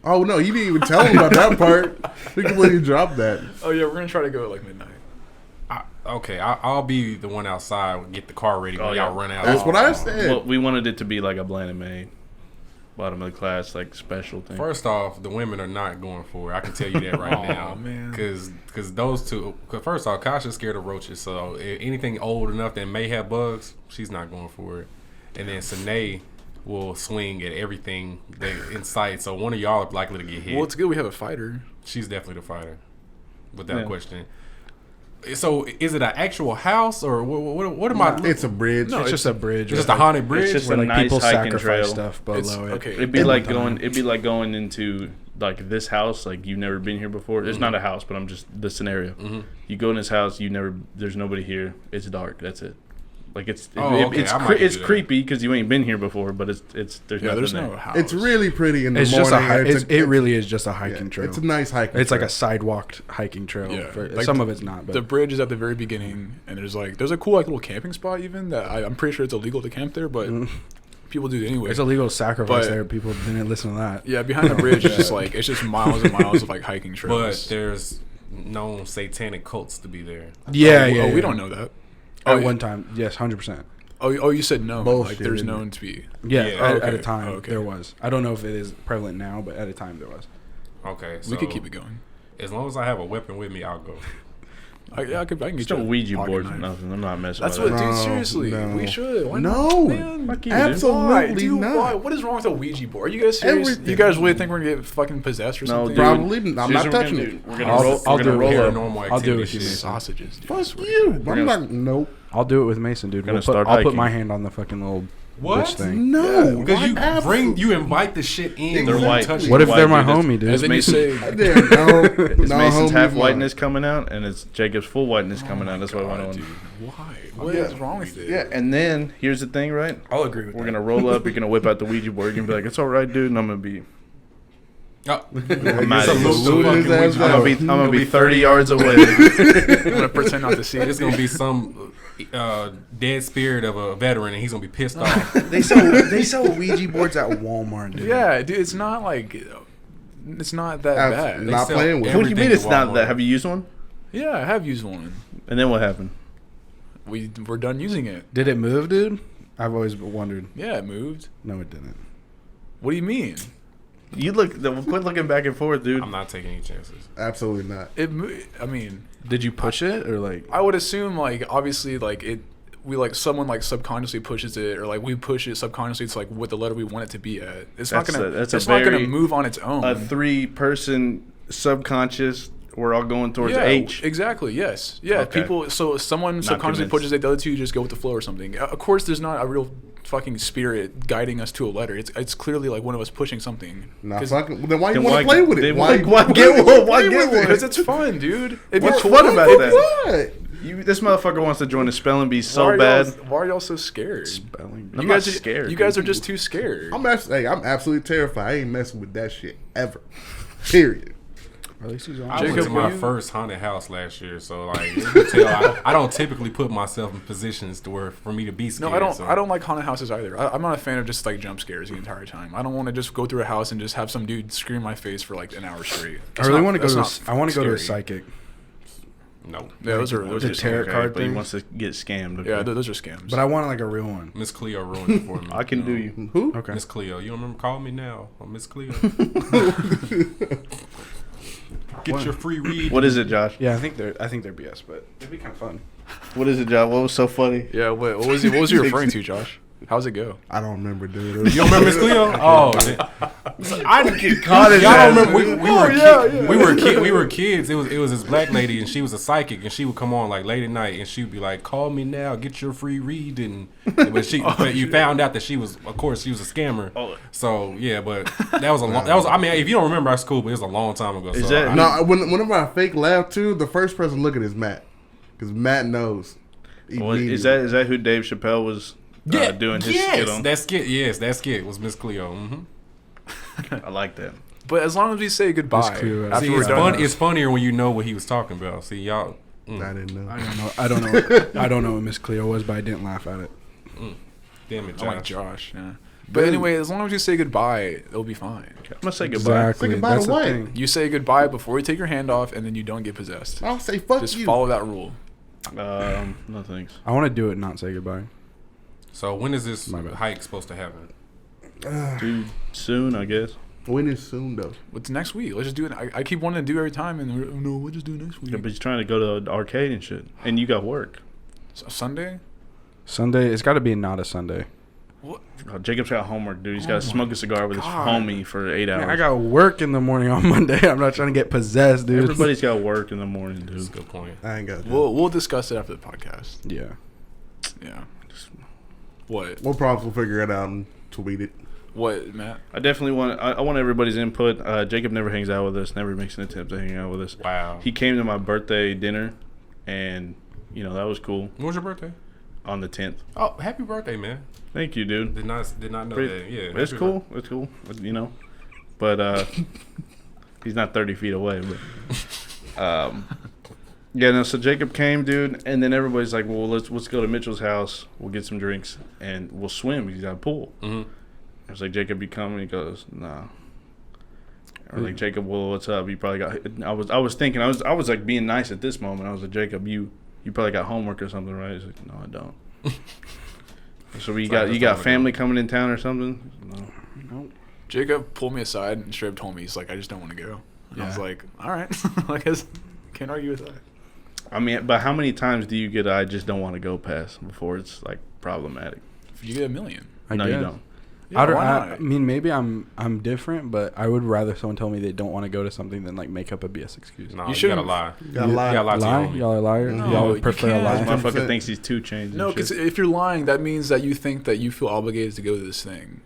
Speaker 2: Oh no, you didn't even tell him about that part. We can believe you dropped that.
Speaker 1: Oh yeah, we're gonna try to go at like midnight.
Speaker 6: Okay, I'll be the one outside, get the car ready when
Speaker 3: Oh,
Speaker 6: y'all
Speaker 3: yeah.
Speaker 6: run out.
Speaker 2: That's what I said.
Speaker 3: Well, we wanted it to be like a Blanime, bottom of the class, like special thing.
Speaker 6: First off, the women are not going for it. I can tell you that right
Speaker 1: Aw,
Speaker 6: now.
Speaker 1: man.
Speaker 6: Because those two, cause first off, Kasha's scared of roaches. So anything old enough that may have bugs, she's not going for it. And then Sine will swing at everything that in sight. So one of y'all are likely to get hit.
Speaker 1: Well, it's good we have a fighter.
Speaker 6: She's definitely the fighter, without
Speaker 3: Yeah.
Speaker 6: question. So is it an actual house or what am I?
Speaker 2: It's a bridge.
Speaker 1: No,
Speaker 4: It's just a bridge.
Speaker 6: It's just a haunted bridge.
Speaker 3: It's just
Speaker 4: where
Speaker 3: a
Speaker 4: like
Speaker 3: nice
Speaker 4: people
Speaker 3: hiking
Speaker 4: sacrifice
Speaker 3: trail.
Speaker 4: stuff
Speaker 1: It's
Speaker 4: below it.
Speaker 1: okay.
Speaker 3: It'd be
Speaker 4: In
Speaker 3: like
Speaker 4: the
Speaker 3: going.
Speaker 4: time.
Speaker 3: It'd be like going into like this house, like you've never been here before. It's not a house, but I'm just the scenario.
Speaker 6: Mhm.
Speaker 3: You go in this house, you never. There's nobody here. It's dark. That's it. Like it's
Speaker 6: Oh, okay, I might
Speaker 3: it's
Speaker 6: do that.
Speaker 3: creepy because you ain't been here before, but it's there's
Speaker 1: Yeah,
Speaker 3: nothing
Speaker 1: there's
Speaker 3: there.
Speaker 1: no house.
Speaker 2: It's really pretty in the
Speaker 4: It's
Speaker 2: morning.
Speaker 4: just a. Hi-
Speaker 2: and
Speaker 4: it really is just a hiking
Speaker 2: yeah,
Speaker 4: trail.
Speaker 2: It's a nice hiking.
Speaker 4: It's like
Speaker 2: trail.
Speaker 4: a sidewalked hiking trail.
Speaker 1: Yeah.
Speaker 4: For,
Speaker 1: Like
Speaker 4: some of it's not, but
Speaker 1: The bridge is at the very beginning, and there's a cool like little camping spot even that I'm pretty sure it's illegal to camp there, but people do it anyway.
Speaker 4: it's illegal to sacrifice
Speaker 1: But-
Speaker 4: there. People didn't listen to that.
Speaker 1: Yeah, behind the bridge is just like it's just miles and miles of like hiking
Speaker 6: But
Speaker 1: trails.
Speaker 6: there's known satanic cults to be there.
Speaker 4: Yeah,
Speaker 1: oh,
Speaker 4: yeah.
Speaker 1: we
Speaker 4: yeah.
Speaker 1: don't know that.
Speaker 4: At
Speaker 1: yeah.
Speaker 4: one time, yes, 100%.
Speaker 1: Oh, you said no.
Speaker 2: Bullshit,
Speaker 1: Like there's
Speaker 2: isn't
Speaker 1: known
Speaker 2: it?
Speaker 1: to be.
Speaker 4: Yeah,
Speaker 6: Yeah,
Speaker 4: at
Speaker 1: okay.
Speaker 4: a time
Speaker 1: Okay.
Speaker 4: there was. I don't know if it is prevalent now, but at a time there was.
Speaker 6: Okay, so
Speaker 1: We could keep it going.
Speaker 6: as long as I have a weapon with me, I'll go.
Speaker 1: I can get
Speaker 3: Still
Speaker 1: you a
Speaker 3: Ouija
Speaker 1: pocket
Speaker 3: board.
Speaker 1: knife.
Speaker 3: Nothing. I'm not messing
Speaker 1: That's
Speaker 3: with
Speaker 1: what,
Speaker 3: that.
Speaker 1: dude.
Speaker 2: No,
Speaker 1: Seriously,
Speaker 2: no.
Speaker 1: we should. Why
Speaker 2: No.
Speaker 1: not, man?
Speaker 3: Fuck you, dude.
Speaker 2: Absolutely
Speaker 1: Why, dude?
Speaker 2: not.
Speaker 1: Why? What is wrong with a Ouija board? Are you guys serious?
Speaker 2: Everything.
Speaker 1: You guys really think we're gonna get fucking possessed or
Speaker 3: No,
Speaker 1: something?
Speaker 3: dude.
Speaker 2: Probably. I'm
Speaker 3: Here's
Speaker 2: not
Speaker 3: what we're
Speaker 2: touching
Speaker 3: gonna
Speaker 2: it.
Speaker 3: do. We're gonna
Speaker 4: I'll-
Speaker 3: roll.
Speaker 4: I'll
Speaker 3: We're
Speaker 4: do
Speaker 3: gonna
Speaker 4: it.
Speaker 3: roll up.
Speaker 6: Paranormal
Speaker 4: I'll do it
Speaker 6: activity
Speaker 4: with you,
Speaker 6: shit.
Speaker 4: Mason.
Speaker 1: Sausages. Dude.
Speaker 2: Fuck you. I'm
Speaker 3: gonna-
Speaker 2: not. Nope.
Speaker 4: I'll do it with Mason, dude.
Speaker 3: Gonna
Speaker 4: We'll put,
Speaker 3: start
Speaker 4: I'll put
Speaker 3: hiking.
Speaker 4: my hand on the fucking little
Speaker 6: What?
Speaker 4: witch thing.
Speaker 2: No.
Speaker 6: Because you
Speaker 2: Absolutely.
Speaker 6: you invite the shit in.
Speaker 3: They're
Speaker 6: you
Speaker 3: white.
Speaker 6: touch it.
Speaker 4: What if
Speaker 3: White,
Speaker 4: they're my
Speaker 3: dude,
Speaker 4: homie,
Speaker 1: And
Speaker 4: dude?
Speaker 1: then you say,
Speaker 2: Yeah, no,
Speaker 3: It's
Speaker 2: no,
Speaker 3: Mason's
Speaker 2: homie,
Speaker 3: half
Speaker 2: no.
Speaker 3: whiteness coming out, and it's Jacob's full whiteness coming out. That's what I
Speaker 1: God,
Speaker 3: want.
Speaker 1: dude, why? What is wrong with it?
Speaker 3: Yeah, and then here's the thing, right?
Speaker 1: I'll agree with
Speaker 3: We're
Speaker 1: that.
Speaker 3: gonna roll up. You're gonna whip out the Ouija board. You're gonna be like, "It's all right, dude," and I'm gonna be.
Speaker 6: Oh.
Speaker 3: I'm out
Speaker 6: Some
Speaker 3: of
Speaker 6: little
Speaker 2: Soon
Speaker 6: fucking
Speaker 2: as that's
Speaker 6: Ouija
Speaker 3: I'm
Speaker 2: out.
Speaker 3: gonna
Speaker 6: board.
Speaker 3: be. I'm gonna be 30 yards away.
Speaker 1: I'm gonna pretend not to see it.
Speaker 6: It's gonna be some dead spirit of a veteran, and he's gonna be pissed off.
Speaker 4: They sell Ouija boards at Walmart, dude.
Speaker 1: Yeah, dude, it's not like it's not that bad.
Speaker 2: Not
Speaker 6: sell
Speaker 2: playing with.
Speaker 3: What do you mean
Speaker 6: Everything
Speaker 3: it's not
Speaker 6: Walmart.
Speaker 3: that? Have you used one?
Speaker 1: Yeah, I have used one.
Speaker 3: And then what happened?
Speaker 1: We're done using it.
Speaker 4: Did it move, dude? I've always wondered.
Speaker 1: Yeah, it moved.
Speaker 4: No, it didn't.
Speaker 1: What do you mean?
Speaker 3: You look. Quit looking back and forth, dude.
Speaker 6: I'm not taking any chances.
Speaker 2: Absolutely not.
Speaker 1: I mean,
Speaker 4: Did you push it or like?
Speaker 1: I would assume like obviously like it. We like someone like subconsciously pushes it, or like we push it subconsciously. It's like what the letter we want it to be at. It's not gonna.
Speaker 3: That's a
Speaker 1: it's not gonna
Speaker 3: very-
Speaker 1: move on its own.
Speaker 3: A 3-person subconscious. We're all going towards
Speaker 1: yeah,
Speaker 3: H.
Speaker 1: Exactly. Yes. Yeah.
Speaker 3: Okay.
Speaker 1: People. So someone subconsciously
Speaker 3: convinced.
Speaker 1: pushes it. The other two just go with the flow or something. Of course, there's not a real fucking spirit guiding us to a letter. It's clearly like one of us pushing something.
Speaker 2: Nah, fucking. Then why you
Speaker 3: Then
Speaker 2: want
Speaker 3: why-
Speaker 2: to play with it?
Speaker 3: then why get one? Why
Speaker 2: play
Speaker 3: get
Speaker 2: with it?
Speaker 1: Because it's fun, dude. If
Speaker 3: What's
Speaker 1: you're-
Speaker 3: fun about that?
Speaker 2: What?
Speaker 3: This motherfucker wants to join the spelling bee
Speaker 1: why
Speaker 3: so
Speaker 1: are
Speaker 3: bad.
Speaker 1: y'all- Why are y'all so scared?
Speaker 4: Spelling.
Speaker 3: I'm
Speaker 1: you
Speaker 3: not
Speaker 1: guys are
Speaker 3: scared.
Speaker 1: You guys are just too scared.
Speaker 2: I'm absolutely terrified. I ain't messing with that shit ever. Period.
Speaker 4: At least he's on.
Speaker 6: I
Speaker 1: Jacob,
Speaker 6: went to my
Speaker 1: were you-
Speaker 6: first haunted house last year, so like you can tell, I don't typically put myself in positions to where for me to be scared.
Speaker 1: No, I don't.
Speaker 6: So.
Speaker 1: I don't like haunted houses either. I'm not a fan of just like jump scares the entire time. I don't want to just go through a house and just have some dude scream in my face for like an hour straight.
Speaker 4: I
Speaker 1: That's
Speaker 4: really
Speaker 1: not-
Speaker 4: want to go
Speaker 1: that's
Speaker 4: to.
Speaker 1: not
Speaker 4: I want to go to a
Speaker 1: scary.
Speaker 4: psychic.
Speaker 6: No,
Speaker 1: Yeah, those are
Speaker 4: The tarot card
Speaker 3: but he
Speaker 4: thing?
Speaker 3: wants to get scammed. Okay?
Speaker 1: Yeah, those are scams.
Speaker 4: But I want like a real one.
Speaker 6: Miss Cleo ruined it for me.
Speaker 3: I can do you.
Speaker 2: Who?
Speaker 4: Okay.
Speaker 6: Miss Cleo, you don't remember? Call me now. I'm Miss Cleo. Get your free read.
Speaker 3: What is it, Josh?
Speaker 4: Yeah, I think they're BS, but it'd be kind of fun.
Speaker 3: What is it, Josh? What was so funny?
Speaker 1: yeah, what was you referring to, Josh? How's it go?
Speaker 2: I don't remember, dude.
Speaker 6: You don't remember Miss Cleo? Oh,
Speaker 3: I didn't get caught in
Speaker 6: y'all
Speaker 3: that.
Speaker 6: don't remember? We were kids. It was this black lady, and she was a psychic, and she would come on like late at night, and she would be like, "Call me now, get your free read." And but you found out that she was, of course, she was a scammer.
Speaker 3: Oh.
Speaker 6: So yeah, but that was a long. That was, I mean, if you don't remember, that's cool, but it was a long time ago.
Speaker 3: Is
Speaker 6: so
Speaker 3: that-
Speaker 6: I-
Speaker 2: No, whenever I fake laugh too, the first person looking is Matt, because Matt knows.
Speaker 3: Well, is that who Dave Chappelle was doing his skit on?
Speaker 6: That skit. Yes, that skit was Miss Cleo. Mm-hmm.
Speaker 3: I like that.
Speaker 1: But as long as we say goodbye
Speaker 4: That's clear.
Speaker 1: after
Speaker 6: See,
Speaker 1: we're
Speaker 6: it's
Speaker 1: done,
Speaker 6: It's funnier when you know what he was talking about. See, y'all.
Speaker 2: I didn't know.
Speaker 4: I don't know. I don't know what Miss Cleo was, but I didn't laugh at it.
Speaker 6: Damn it,
Speaker 1: I like
Speaker 6: Josh.
Speaker 1: Josh. Yeah. But anyway, as long as you say goodbye, it'll be fine.
Speaker 3: I'm gonna say goodbye.
Speaker 2: Say goodbye
Speaker 4: That's
Speaker 2: to
Speaker 4: the
Speaker 2: what?
Speaker 4: thing.
Speaker 1: You say goodbye before you take your hand off, and then you don't get possessed.
Speaker 2: I'll say fuck
Speaker 1: Just
Speaker 2: you.
Speaker 1: follow that rule.
Speaker 3: No thanks.
Speaker 4: I want to do it, and not say goodbye.
Speaker 6: So when is this
Speaker 4: My bad.
Speaker 6: hike supposed to happen?
Speaker 3: Dude, soon, I guess.
Speaker 2: When is soon though?
Speaker 1: What's next week? Let's just do it. I keep wanting to do it every time, and no, we'll just do it next week.
Speaker 3: Yeah, but he's trying to go to the arcade and shit, and you got work.
Speaker 1: Sunday?
Speaker 4: Sunday. It's got to be not a Sunday.
Speaker 1: What?
Speaker 3: Jacob's got homework, dude. He's got to
Speaker 1: Oh
Speaker 3: smoke a cigar with
Speaker 1: God.
Speaker 3: his homie for 8 hours.
Speaker 4: Man, I got work in the morning on Monday. I'm not trying to get possessed, dude.
Speaker 3: Everybody's got work in the morning,
Speaker 6: That's a
Speaker 3: dude.
Speaker 6: good point.
Speaker 2: I ain't got.
Speaker 1: We'll discuss it after the podcast.
Speaker 4: Yeah.
Speaker 1: Yeah. What?
Speaker 2: We'll probably figure it out and tweet it.
Speaker 1: What, Matt?
Speaker 3: I definitely want. I want everybody's input. Jacob never hangs out with us. Never makes an attempt to hang out with us.
Speaker 6: Wow.
Speaker 3: He came to my birthday dinner, and that was cool.
Speaker 6: When was your birthday?
Speaker 3: On the 10th.
Speaker 6: Oh, happy birthday, man!
Speaker 3: Thank you, dude.
Speaker 6: Did not know that. Yeah,
Speaker 3: It's
Speaker 6: happy
Speaker 3: cool. It's cool. But he's not 30 feet away. But yeah, no. So Jacob came, dude, and then everybody's like, "Well, let's go to Mitchell's house. We'll get some drinks and we'll swim. He's got a pool."
Speaker 6: Mm-hmm.
Speaker 3: I was like, "Jacob, you coming?" He goes, "Nah." Or like, "Jacob, well, what's up? You probably got." I was thinking, I was like being nice at this moment. I was like, "Jacob, you probably got homework or something, right?" He's like, "No, I don't." So you got family coming in town or something? No.
Speaker 1: Jacob pulled me aside and straight up told me, he's like, I just don't want to go. And I was
Speaker 4: Yeah.
Speaker 1: like, all right. I guess can't argue with that.
Speaker 3: I mean, but how many times do you get I just don't want to go past before it's like problematic?
Speaker 1: You get 1 million.
Speaker 3: No, you don't.
Speaker 1: Yeah, why not?
Speaker 4: I mean, maybe I'm different, but I would rather someone tell me they don't want to go to something than like make up a BS excuse.
Speaker 6: No,
Speaker 1: You
Speaker 6: you
Speaker 1: shouldn't-
Speaker 6: gotta lie.
Speaker 2: You gotta lie.
Speaker 6: You gotta lie to
Speaker 4: Lie?
Speaker 6: your homie.
Speaker 4: Y'all are liars?
Speaker 1: No,
Speaker 4: Y'all
Speaker 1: you
Speaker 4: would prefer a
Speaker 1: can't.
Speaker 4: lie?
Speaker 3: This motherfucker
Speaker 2: 100%.
Speaker 3: thinks he's 2 Chainz.
Speaker 1: No, because if you're lying, that means that you think that you feel obligated to go to this thing,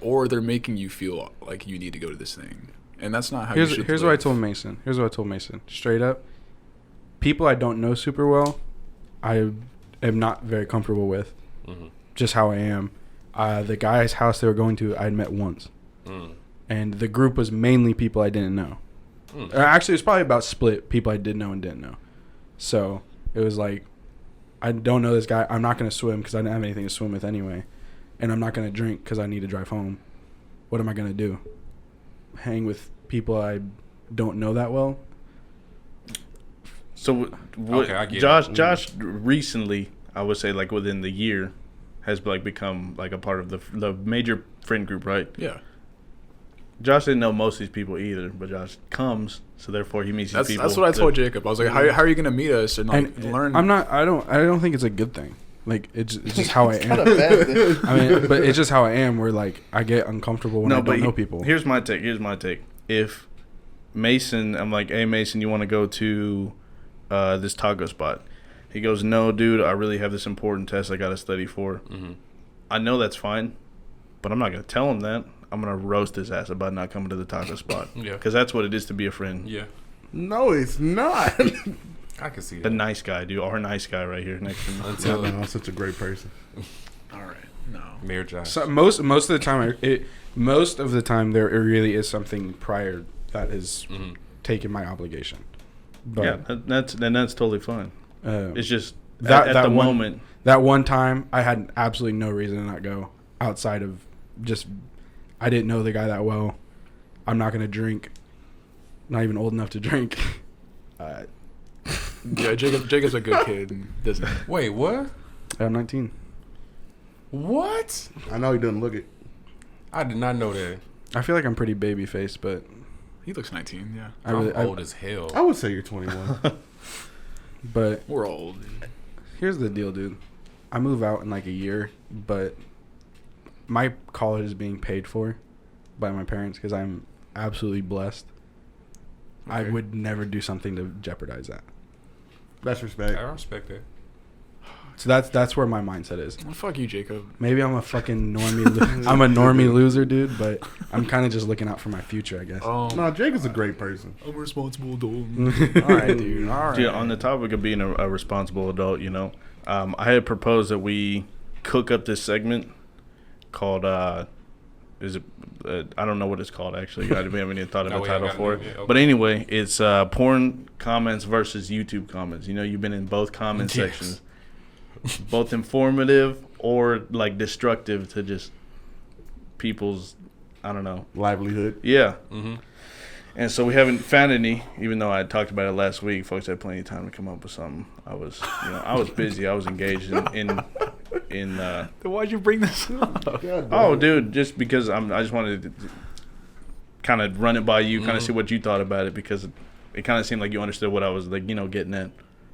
Speaker 1: or they're making you feel like you need to go to this thing, and that's not how.
Speaker 4: Here's
Speaker 1: you should
Speaker 4: here's what I
Speaker 1: live.
Speaker 4: told Mason. Here's what I told Mason. Straight up, people I don't know super well, I am not very comfortable with.
Speaker 6: Mhm.
Speaker 4: Just how I am. The guy's house they were going to, I'd met once, and the group was mainly people I didn't know. Actually, it was probably about split people I did know and didn't know. So it was like, I don't know this guy. I'm not gonna swim because I didn't have anything to swim with anyway, and I'm not gonna drink because I need to drive home. What am I gonna do? Hang with people I don't know that well?
Speaker 3: So
Speaker 6: Okay, I get
Speaker 3: Josh recently, I would say like within the year, has like become like a part of the major friend group, right?
Speaker 1: Yeah,
Speaker 3: Josh didn't know most of these people either, but Josh comes, so therefore he meets these people.
Speaker 1: that's what I told Jacob. I was like, how are you gonna meet us and like
Speaker 4: And
Speaker 1: learn?
Speaker 4: I'm not. I don't think it's a good thing. Like it's just how I am.
Speaker 2: Not a bad thing.
Speaker 4: I mean, but it's just how I am. Where like I get uncomfortable when I don't know people.
Speaker 3: Here's my take. If Mason, I'm like, hey Mason, you want to go to this taco spot? He goes, no, dude, I really have this important test I got to study for.
Speaker 6: Mhm.
Speaker 3: I know that's fine, but I'm not going to tell him that. I'm going to roast his ass about not coming to the taco spot.
Speaker 6: Yeah.
Speaker 3: Because that's what it is to be a friend.
Speaker 6: Yeah,
Speaker 2: No, it's not.
Speaker 6: I can see
Speaker 3: The
Speaker 6: that.
Speaker 3: nice guy, dude. Our nice guy right here next to me.
Speaker 6: Until
Speaker 2: I'm such a great person.
Speaker 1: All right, no.
Speaker 6: Mayor Josh.
Speaker 4: So most of the time, most of the time there really is something prior that has
Speaker 6: Mhm.
Speaker 4: taken my obligation. But
Speaker 3: Yeah, that's totally fine. It's just at the moment.
Speaker 4: That one time, I had absolutely no reason to not go outside of just I didn't know the guy that well. I'm not gonna drink. Not even old enough to drink.
Speaker 1: Yeah, Jacob's a good kid and doesn't.
Speaker 6: Wait, what?
Speaker 4: I'm 19.
Speaker 6: What?
Speaker 2: I know he doesn't look it.
Speaker 6: I did not know that.
Speaker 4: I feel like I'm pretty baby faced, but
Speaker 1: He looks 19. Yeah,
Speaker 6: I'm old as hell.
Speaker 2: I would say you're 21.
Speaker 4: but
Speaker 1: we're all old.
Speaker 4: here's the deal, dude. I move out in like a year, but my college is being paid for by my parents because I'm absolutely blessed. I
Speaker 1: Okay.
Speaker 4: would never do something to jeopardize that.
Speaker 2: That's respect.
Speaker 6: I respect that.
Speaker 4: So that's where my mindset is.
Speaker 1: Well, fuck you, Jacob.
Speaker 4: Maybe I'm a fucking normie. I'm a normie loser, dude. But I'm kind of just looking out for my future, I guess.
Speaker 2: No, Jake is a great person.
Speaker 1: I'm a responsible adult. All right, dude. All right.
Speaker 3: Dude, on the topic of being a responsible adult, you know, I had proposed that we cook up this segment called, is it, I don't know what it's called, actually. I haven't even thought of
Speaker 6: No,
Speaker 3: a
Speaker 6: we
Speaker 3: title
Speaker 6: haven't
Speaker 3: for
Speaker 6: got
Speaker 3: it.
Speaker 6: it yet. Okay.
Speaker 3: But anyway, it's porn comments versus YouTube comments. You know, you've been in both comment
Speaker 1: Yes.
Speaker 3: sections. Both informative or, like, destructive to just people's, I don't know.
Speaker 2: Livelihood.
Speaker 3: Yeah.
Speaker 6: Mm-hmm.
Speaker 3: And so we haven't found any, even though I talked about it last week. Folks had plenty of time to come up with something. I was busy. I was engaged in
Speaker 1: Then why'd you bring this up?
Speaker 3: oh, dude, just because I just wanted to kind of run it by you, kind of see what you thought about it, because it kind of seemed like you understood what I was, like, you know, getting at.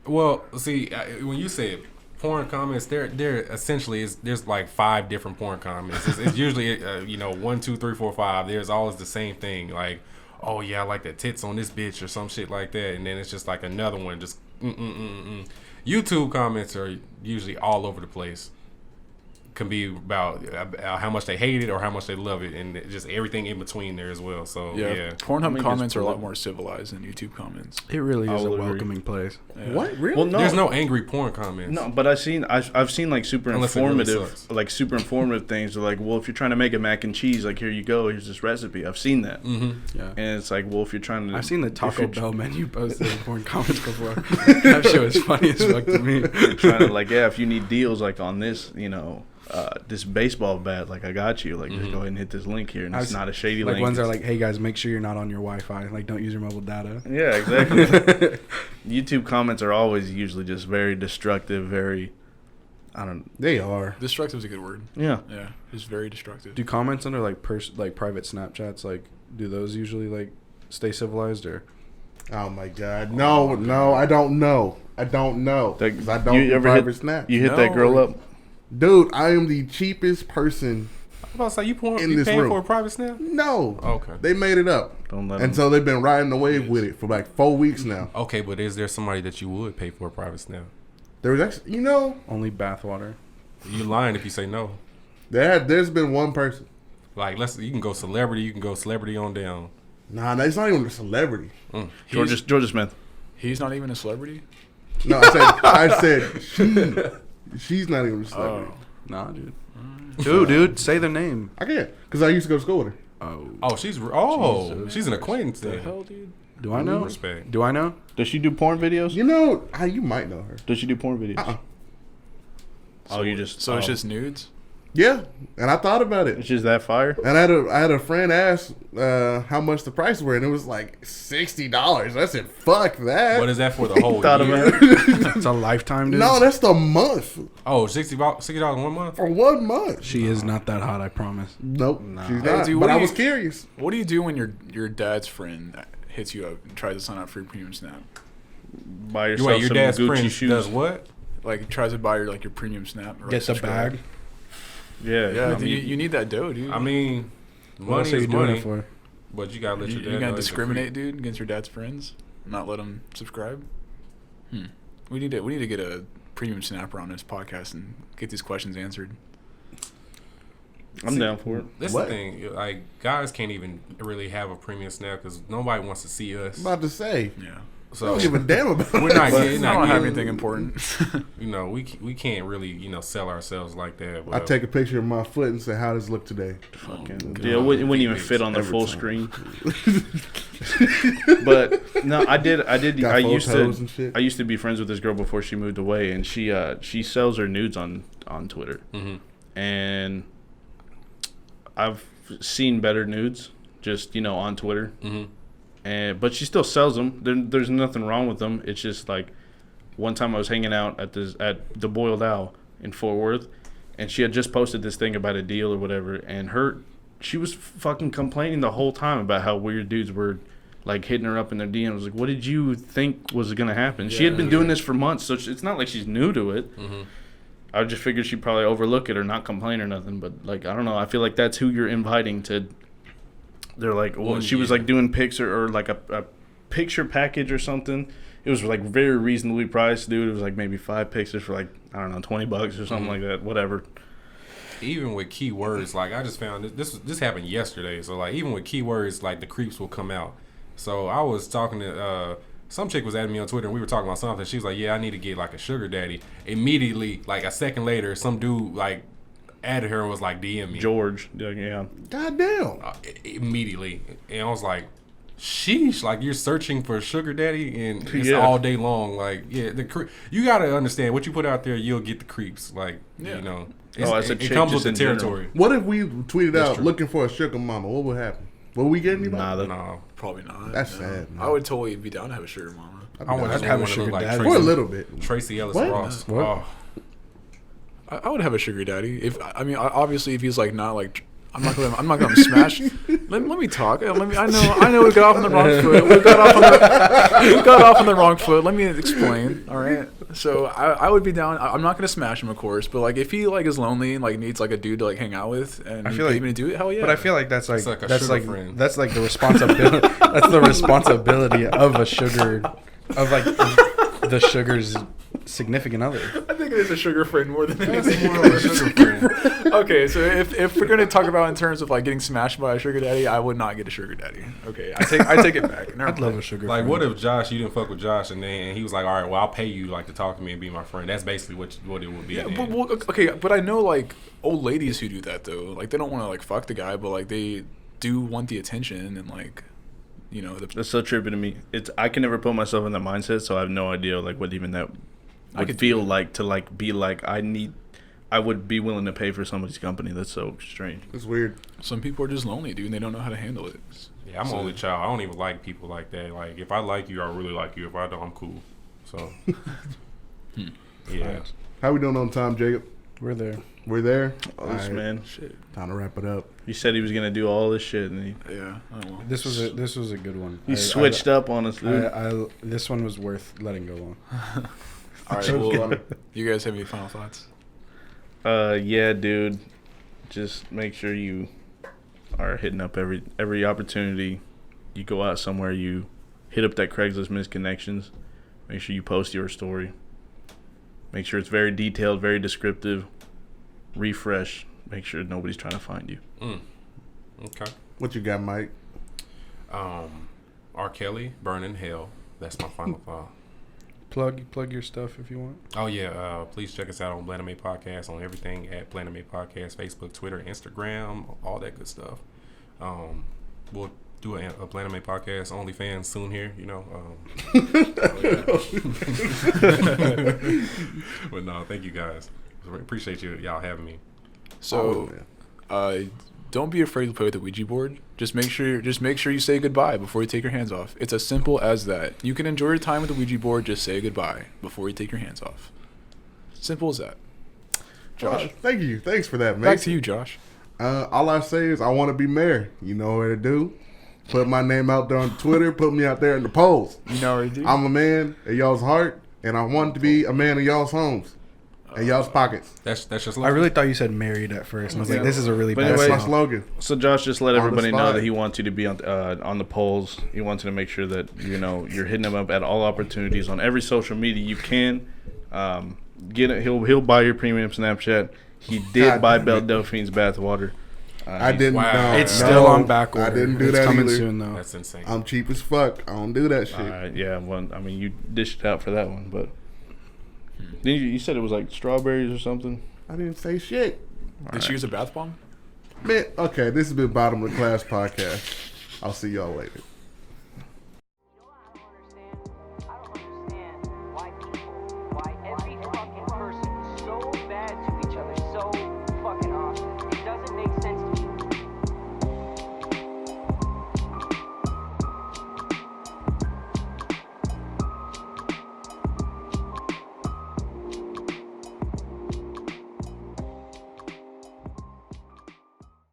Speaker 6: Well, see, when you said porn comments, they're essentially there's like 5 different porn comments. It's usually 1, 2, 3, 4, 5. There's always the same thing, like, oh yeah, I like the tits on this bitch or some shit like that, and then it's just like another one, just YouTube comments are usually all over the place. Can be about how much they hate it or how much they love it, and just everything in between there as well. So yeah.
Speaker 1: Pornhub
Speaker 3: I mean,
Speaker 1: comments
Speaker 3: just
Speaker 1: are a
Speaker 3: pull
Speaker 1: lot
Speaker 3: up.
Speaker 1: more civilized than YouTube comments.
Speaker 4: It really is
Speaker 3: I
Speaker 4: a
Speaker 3: would agree.
Speaker 4: welcoming place.
Speaker 1: Yeah.
Speaker 2: What? Really?
Speaker 3: Well, no.
Speaker 6: There's no angry porn comments.
Speaker 3: No, but I've seen like super
Speaker 6: Unless it really
Speaker 3: informative,
Speaker 6: sucks.
Speaker 3: like super informative things. Like, well, if you're trying to make a mac and cheese, like, here you go, here's this recipe. I've seen that,
Speaker 6: Mm-hmm.
Speaker 4: Yeah.
Speaker 3: and it's like, well, if you're trying to,
Speaker 4: I've seen the
Speaker 3: if
Speaker 4: Taco
Speaker 3: you're
Speaker 4: Bell menu posted in porn comments before. That shit was funny as fuck to me.
Speaker 3: trying to, like, yeah, if you need deals like on this, you know, this baseball bat, like, I got you. Like, just go ahead and hit this link here, and it's not a shady
Speaker 4: Like
Speaker 3: link.
Speaker 4: ones are like, hey guys, make sure you're not on your Wi-Fi. Like, don't use your mobile data.
Speaker 3: yeah, exactly. YouTube comments are always usually just very destructive, very, I don't.
Speaker 2: They are.
Speaker 1: Destructive is a good word.
Speaker 3: Yeah.
Speaker 1: Yeah, it's very destructive.
Speaker 4: Do comments under like private Snapchats, like, do those usually like stay civilized or?
Speaker 2: Oh my God! No, I don't know. I don't know. 'Cause I don't do private snap.
Speaker 3: You hit that girl up,
Speaker 2: dude. I am the cheapest person.
Speaker 6: I'm about to say you
Speaker 2: this
Speaker 6: paying
Speaker 2: room.
Speaker 6: for a private snap?
Speaker 2: No.
Speaker 6: Okay.
Speaker 2: They made it up.
Speaker 3: Don't let
Speaker 2: and
Speaker 3: them.
Speaker 2: so they've been riding the wave with it for like 4 weeks now.
Speaker 6: Okay, but is there somebody that you would pay for a private snap?
Speaker 2: There was actually,
Speaker 4: Only bathwater.
Speaker 6: You lying if you say no.
Speaker 2: there's been one person.
Speaker 6: Like you can go celebrity on down.
Speaker 2: Nah, it's not even a celebrity.
Speaker 3: Georgia Smith.
Speaker 1: He's not even a celebrity.
Speaker 2: No, I said she's not even a celebrity.
Speaker 4: Nah, dude. Dude, say the name.
Speaker 2: I can't because I used to go to school with her.
Speaker 6: She's an acquaintance.
Speaker 1: The
Speaker 6: Then.
Speaker 1: hell, dude.
Speaker 4: Do I know?
Speaker 6: Respect.
Speaker 4: Do I know?
Speaker 3: Does she do porn videos?
Speaker 2: You might know her.
Speaker 3: Does she do porn videos?
Speaker 1: So it's just nudes.
Speaker 2: Yeah, and I thought about it.
Speaker 3: It's just that fire.
Speaker 2: And I had a friend ask how much the prices were, and it was like $60. I said, "Fuck that."
Speaker 6: What is that for the whole
Speaker 3: Thought
Speaker 6: year?
Speaker 3: about it.
Speaker 4: It's a lifetime, dude.
Speaker 2: No, that's the month
Speaker 6: Oh, $60 1 month?
Speaker 2: for 1 month.
Speaker 4: She is not that hot, I promise.
Speaker 2: Nope, she's
Speaker 1: Hey,
Speaker 2: not.
Speaker 1: dude,
Speaker 2: but
Speaker 1: what
Speaker 2: I
Speaker 1: do
Speaker 2: was
Speaker 1: you-
Speaker 2: curious.
Speaker 1: What do you do when your dad's friend hits you up and tries to sign up for your premium snap?
Speaker 3: Buy yourself
Speaker 6: Wait, your
Speaker 3: some
Speaker 6: dad's
Speaker 3: Gucci
Speaker 6: friend
Speaker 3: shoes.
Speaker 6: does what?
Speaker 1: Like tries to buy your premium snap. Or
Speaker 4: Get the
Speaker 1: subscribe.
Speaker 4: bag.
Speaker 3: Yeah,
Speaker 1: Yeah,
Speaker 3: I
Speaker 1: dude,
Speaker 3: mean,
Speaker 1: you need that dough, dude.
Speaker 6: I mean,
Speaker 4: What else
Speaker 6: money
Speaker 4: are you
Speaker 6: is
Speaker 4: doing
Speaker 6: money,
Speaker 4: it for?
Speaker 6: but you gotta let your dad
Speaker 1: you
Speaker 6: know
Speaker 1: gonna
Speaker 6: it's a
Speaker 1: discriminate, dude, against your dad's friends? Not let them subscribe? We need to get a premium snapper on this podcast and get these questions answered.
Speaker 3: I'm down for it.
Speaker 6: This
Speaker 2: What?
Speaker 6: is the thing. Like, guys can't even really have a premium snap because nobody wants to see us.
Speaker 2: I'm about to say,
Speaker 1: Yeah.
Speaker 2: I
Speaker 6: So
Speaker 2: don't give a damn about
Speaker 6: we're
Speaker 2: it.
Speaker 6: not
Speaker 1: But
Speaker 6: getting.
Speaker 1: I don't have anything important.
Speaker 6: We can't really sell ourselves like that.
Speaker 2: I take a picture of my foot and say, "How does it look today?"
Speaker 3: Yeah, it wouldn't even fit on the
Speaker 2: Every
Speaker 3: full
Speaker 2: time.
Speaker 3: screen. But no, I did.
Speaker 2: Got
Speaker 3: I
Speaker 2: full
Speaker 3: used
Speaker 2: toes
Speaker 3: to.
Speaker 2: and shit.
Speaker 3: I used to be friends with this girl before she moved away, and she sells her nudes on Twitter, and I've seen better nudes just on Twitter, but she still sells them. There's nothing wrong with them. It's just like one time I was hanging out at the Boiled Owl in Fort Worth, and she had just posted this thing about a deal or whatever, and she was fucking complaining the whole time about how weird dudes were like hitting her up in their DMs. I was like, what did you think was going to happen? She had been doing this for months, so it's not like she's new to it. I just figured she'd probably overlook it or not complain or nothing. But like, I don't know. I feel like that's who you're inviting to. They're like, well, she was like doing pics or like a picture package or something. It was like very reasonably priced, dude. It was like maybe 5 pictures for like, I don't know, $20 or something like that. Whatever.
Speaker 6: Even with keywords, like I just found this happened yesterday. So like even with keywords, like the creeps will come out. So I was talking to some chick was adding me on Twitter and we were talking about something. She was like, "Yeah, I need to get like a sugar daddy." Immediately, like a second later, some dude like added her and was like, "DM me."
Speaker 3: George, yeah.
Speaker 2: Goddamn.
Speaker 6: Immediately, and I was like, "Sheesh!" Like you're searching for a sugar daddy and it's
Speaker 3: Yeah.
Speaker 6: all day long. Like you gotta understand what you put out there, you'll get the creeps. Like
Speaker 3: as a
Speaker 6: it
Speaker 3: chick,
Speaker 6: comes
Speaker 3: just
Speaker 6: with the
Speaker 3: in general.
Speaker 6: territory.
Speaker 2: What if we tweeted
Speaker 6: That's
Speaker 2: out
Speaker 6: true.
Speaker 2: looking for a sugar mama? What would happen? Will we get anybody?
Speaker 3: Nah,
Speaker 6: No.
Speaker 1: Probably not.
Speaker 2: That's
Speaker 1: no.
Speaker 2: sad, man.
Speaker 1: I would totally be down to have a sugar mama.
Speaker 4: I'd have a sugar daddy.
Speaker 2: For a little bit.
Speaker 6: Tracy Ellis
Speaker 2: What?
Speaker 6: Ross.
Speaker 4: What?
Speaker 6: Oh.
Speaker 1: I would have a sugar daddy if obviously if he's like not like I'm not gonna smash. Let me talk. I know we got off on the wrong foot. We got off on the wrong foot. Let me explain. All right. So I would be down. I'm not gonna smash him, of course, but like if he like is lonely and like needs like a dude to like hang out with and
Speaker 4: I
Speaker 1: you
Speaker 4: feel
Speaker 1: pay
Speaker 4: like-
Speaker 1: me to do it, hell yeah.
Speaker 4: But I feel like that's like
Speaker 6: It's like a
Speaker 4: that's
Speaker 6: sugar
Speaker 4: like
Speaker 6: friend.
Speaker 4: that's like the responsibility. That's the responsibility of a sugar, of like the sugar's significant other.
Speaker 1: I think it is a sugar friend more than anything.
Speaker 6: More of a sugar friend.
Speaker 1: Okay, so if we're gonna talk about in terms of like getting smashed by a sugar daddy, I would not get a sugar daddy. Okay, I take it back. Never
Speaker 4: I'd love
Speaker 1: mind.
Speaker 4: a sugar.
Speaker 6: Like,
Speaker 4: friend.
Speaker 6: what if Josh, you didn't fuck with Josh, and then he was like, "All right, well, I'll pay you like to talk to me and be my friend." That's basically what it would be.
Speaker 1: Yeah,
Speaker 6: then.
Speaker 1: but I know like old ladies who do that though. Like they don't want to like fuck the guy, but like they do want the attention and like
Speaker 3: That's so trippy to me. I can never put myself in that mindset, so I have no idea like what even that would
Speaker 1: could
Speaker 3: feel like to like be like I would be willing to pay for somebody's company. That's so strange.
Speaker 2: It's weird.
Speaker 1: some people are just lonely, dude, and they don't know how to handle it.
Speaker 6: Yeah, I'm an only child. I don't even like people like that. Like, if I like you, I really like you. If I don't, I'm cool. So, yeah.
Speaker 2: How we doing on time, Jacob?
Speaker 4: We're there.
Speaker 2: We're there.
Speaker 3: Oh, this man.
Speaker 1: Shit.
Speaker 2: Time to wrap it up.
Speaker 3: He said he was gonna do all this shit, and he
Speaker 1: Yeah. I don't know.
Speaker 4: This was a good one.
Speaker 3: he switched up on us, dude.
Speaker 4: This one was worth letting go on.
Speaker 1: All right. Well, you guys have any final thoughts?
Speaker 3: Yeah, dude. Just make sure you are hitting up every opportunity. You go out somewhere, you hit up that Craigslist Missed Connections. Make sure you post your story. Make sure it's very detailed, very descriptive. Refresh. Make sure nobody's trying to find you.
Speaker 6: Okay.
Speaker 2: What you got, Mike?
Speaker 6: R. Kelly, Burn in Hell. That's my final thought.
Speaker 4: Plug your stuff if you want.
Speaker 6: Oh, yeah. Please check us out on Blanime Podcast, on everything at Blanime Podcast, Facebook, Twitter, Instagram, all that good stuff. We'll do a Blanime Podcast OnlyFans soon here, you know. But no, thank you guys. Appreciate y'all having me.
Speaker 1: So, don't be afraid to play with the Ouija board. Just make sure you say goodbye before you take your hands off. It's as simple as that. You can enjoy your time with the Ouija board. Just say goodbye before you take your hands off. Simple as that. Josh,
Speaker 2: thank you. Thanks for that, man.
Speaker 1: back to you, Josh.
Speaker 2: All I say is I want to be mayor. You know what to do. Put my name out there on Twitter. Put me out there in the polls.
Speaker 1: You know what to do.
Speaker 2: I'm a man in y'all's heart, and I want to be a man in y'all's homes. And y'all's pockets.
Speaker 6: That's just.
Speaker 4: I really thought you said married at first. And I was like, this is a really bad
Speaker 2: That's
Speaker 3: anyway,
Speaker 2: my
Speaker 4: song.
Speaker 2: slogan.
Speaker 3: So Josh just let
Speaker 2: On the
Speaker 3: everybody know
Speaker 2: spot.
Speaker 3: that he wants you to be on the polls. He wants you to make sure that you're hitting him up at all opportunities on every social media you can. Get it. He'll buy your premium Snapchat. He did
Speaker 2: God
Speaker 3: buy
Speaker 2: damn
Speaker 3: Belle
Speaker 2: it.
Speaker 3: Delphine's bathwater.
Speaker 2: I didn't.
Speaker 6: Wow.
Speaker 2: No,
Speaker 4: It's
Speaker 2: no,
Speaker 4: still on back order.
Speaker 2: I didn't do
Speaker 4: it's
Speaker 2: that
Speaker 4: coming
Speaker 2: either.
Speaker 4: soon though.
Speaker 6: That's insane.
Speaker 2: I'm cheap as fuck. I don't do that shit.
Speaker 3: All right, yeah. Well, I mean, you dished it out for that one, but then you said it was like strawberries or something.
Speaker 2: I didn't say shit.
Speaker 1: Did she use a bath bomb?
Speaker 2: Man, okay, this has been Bottom of the Class Podcast. I'll see y'all later.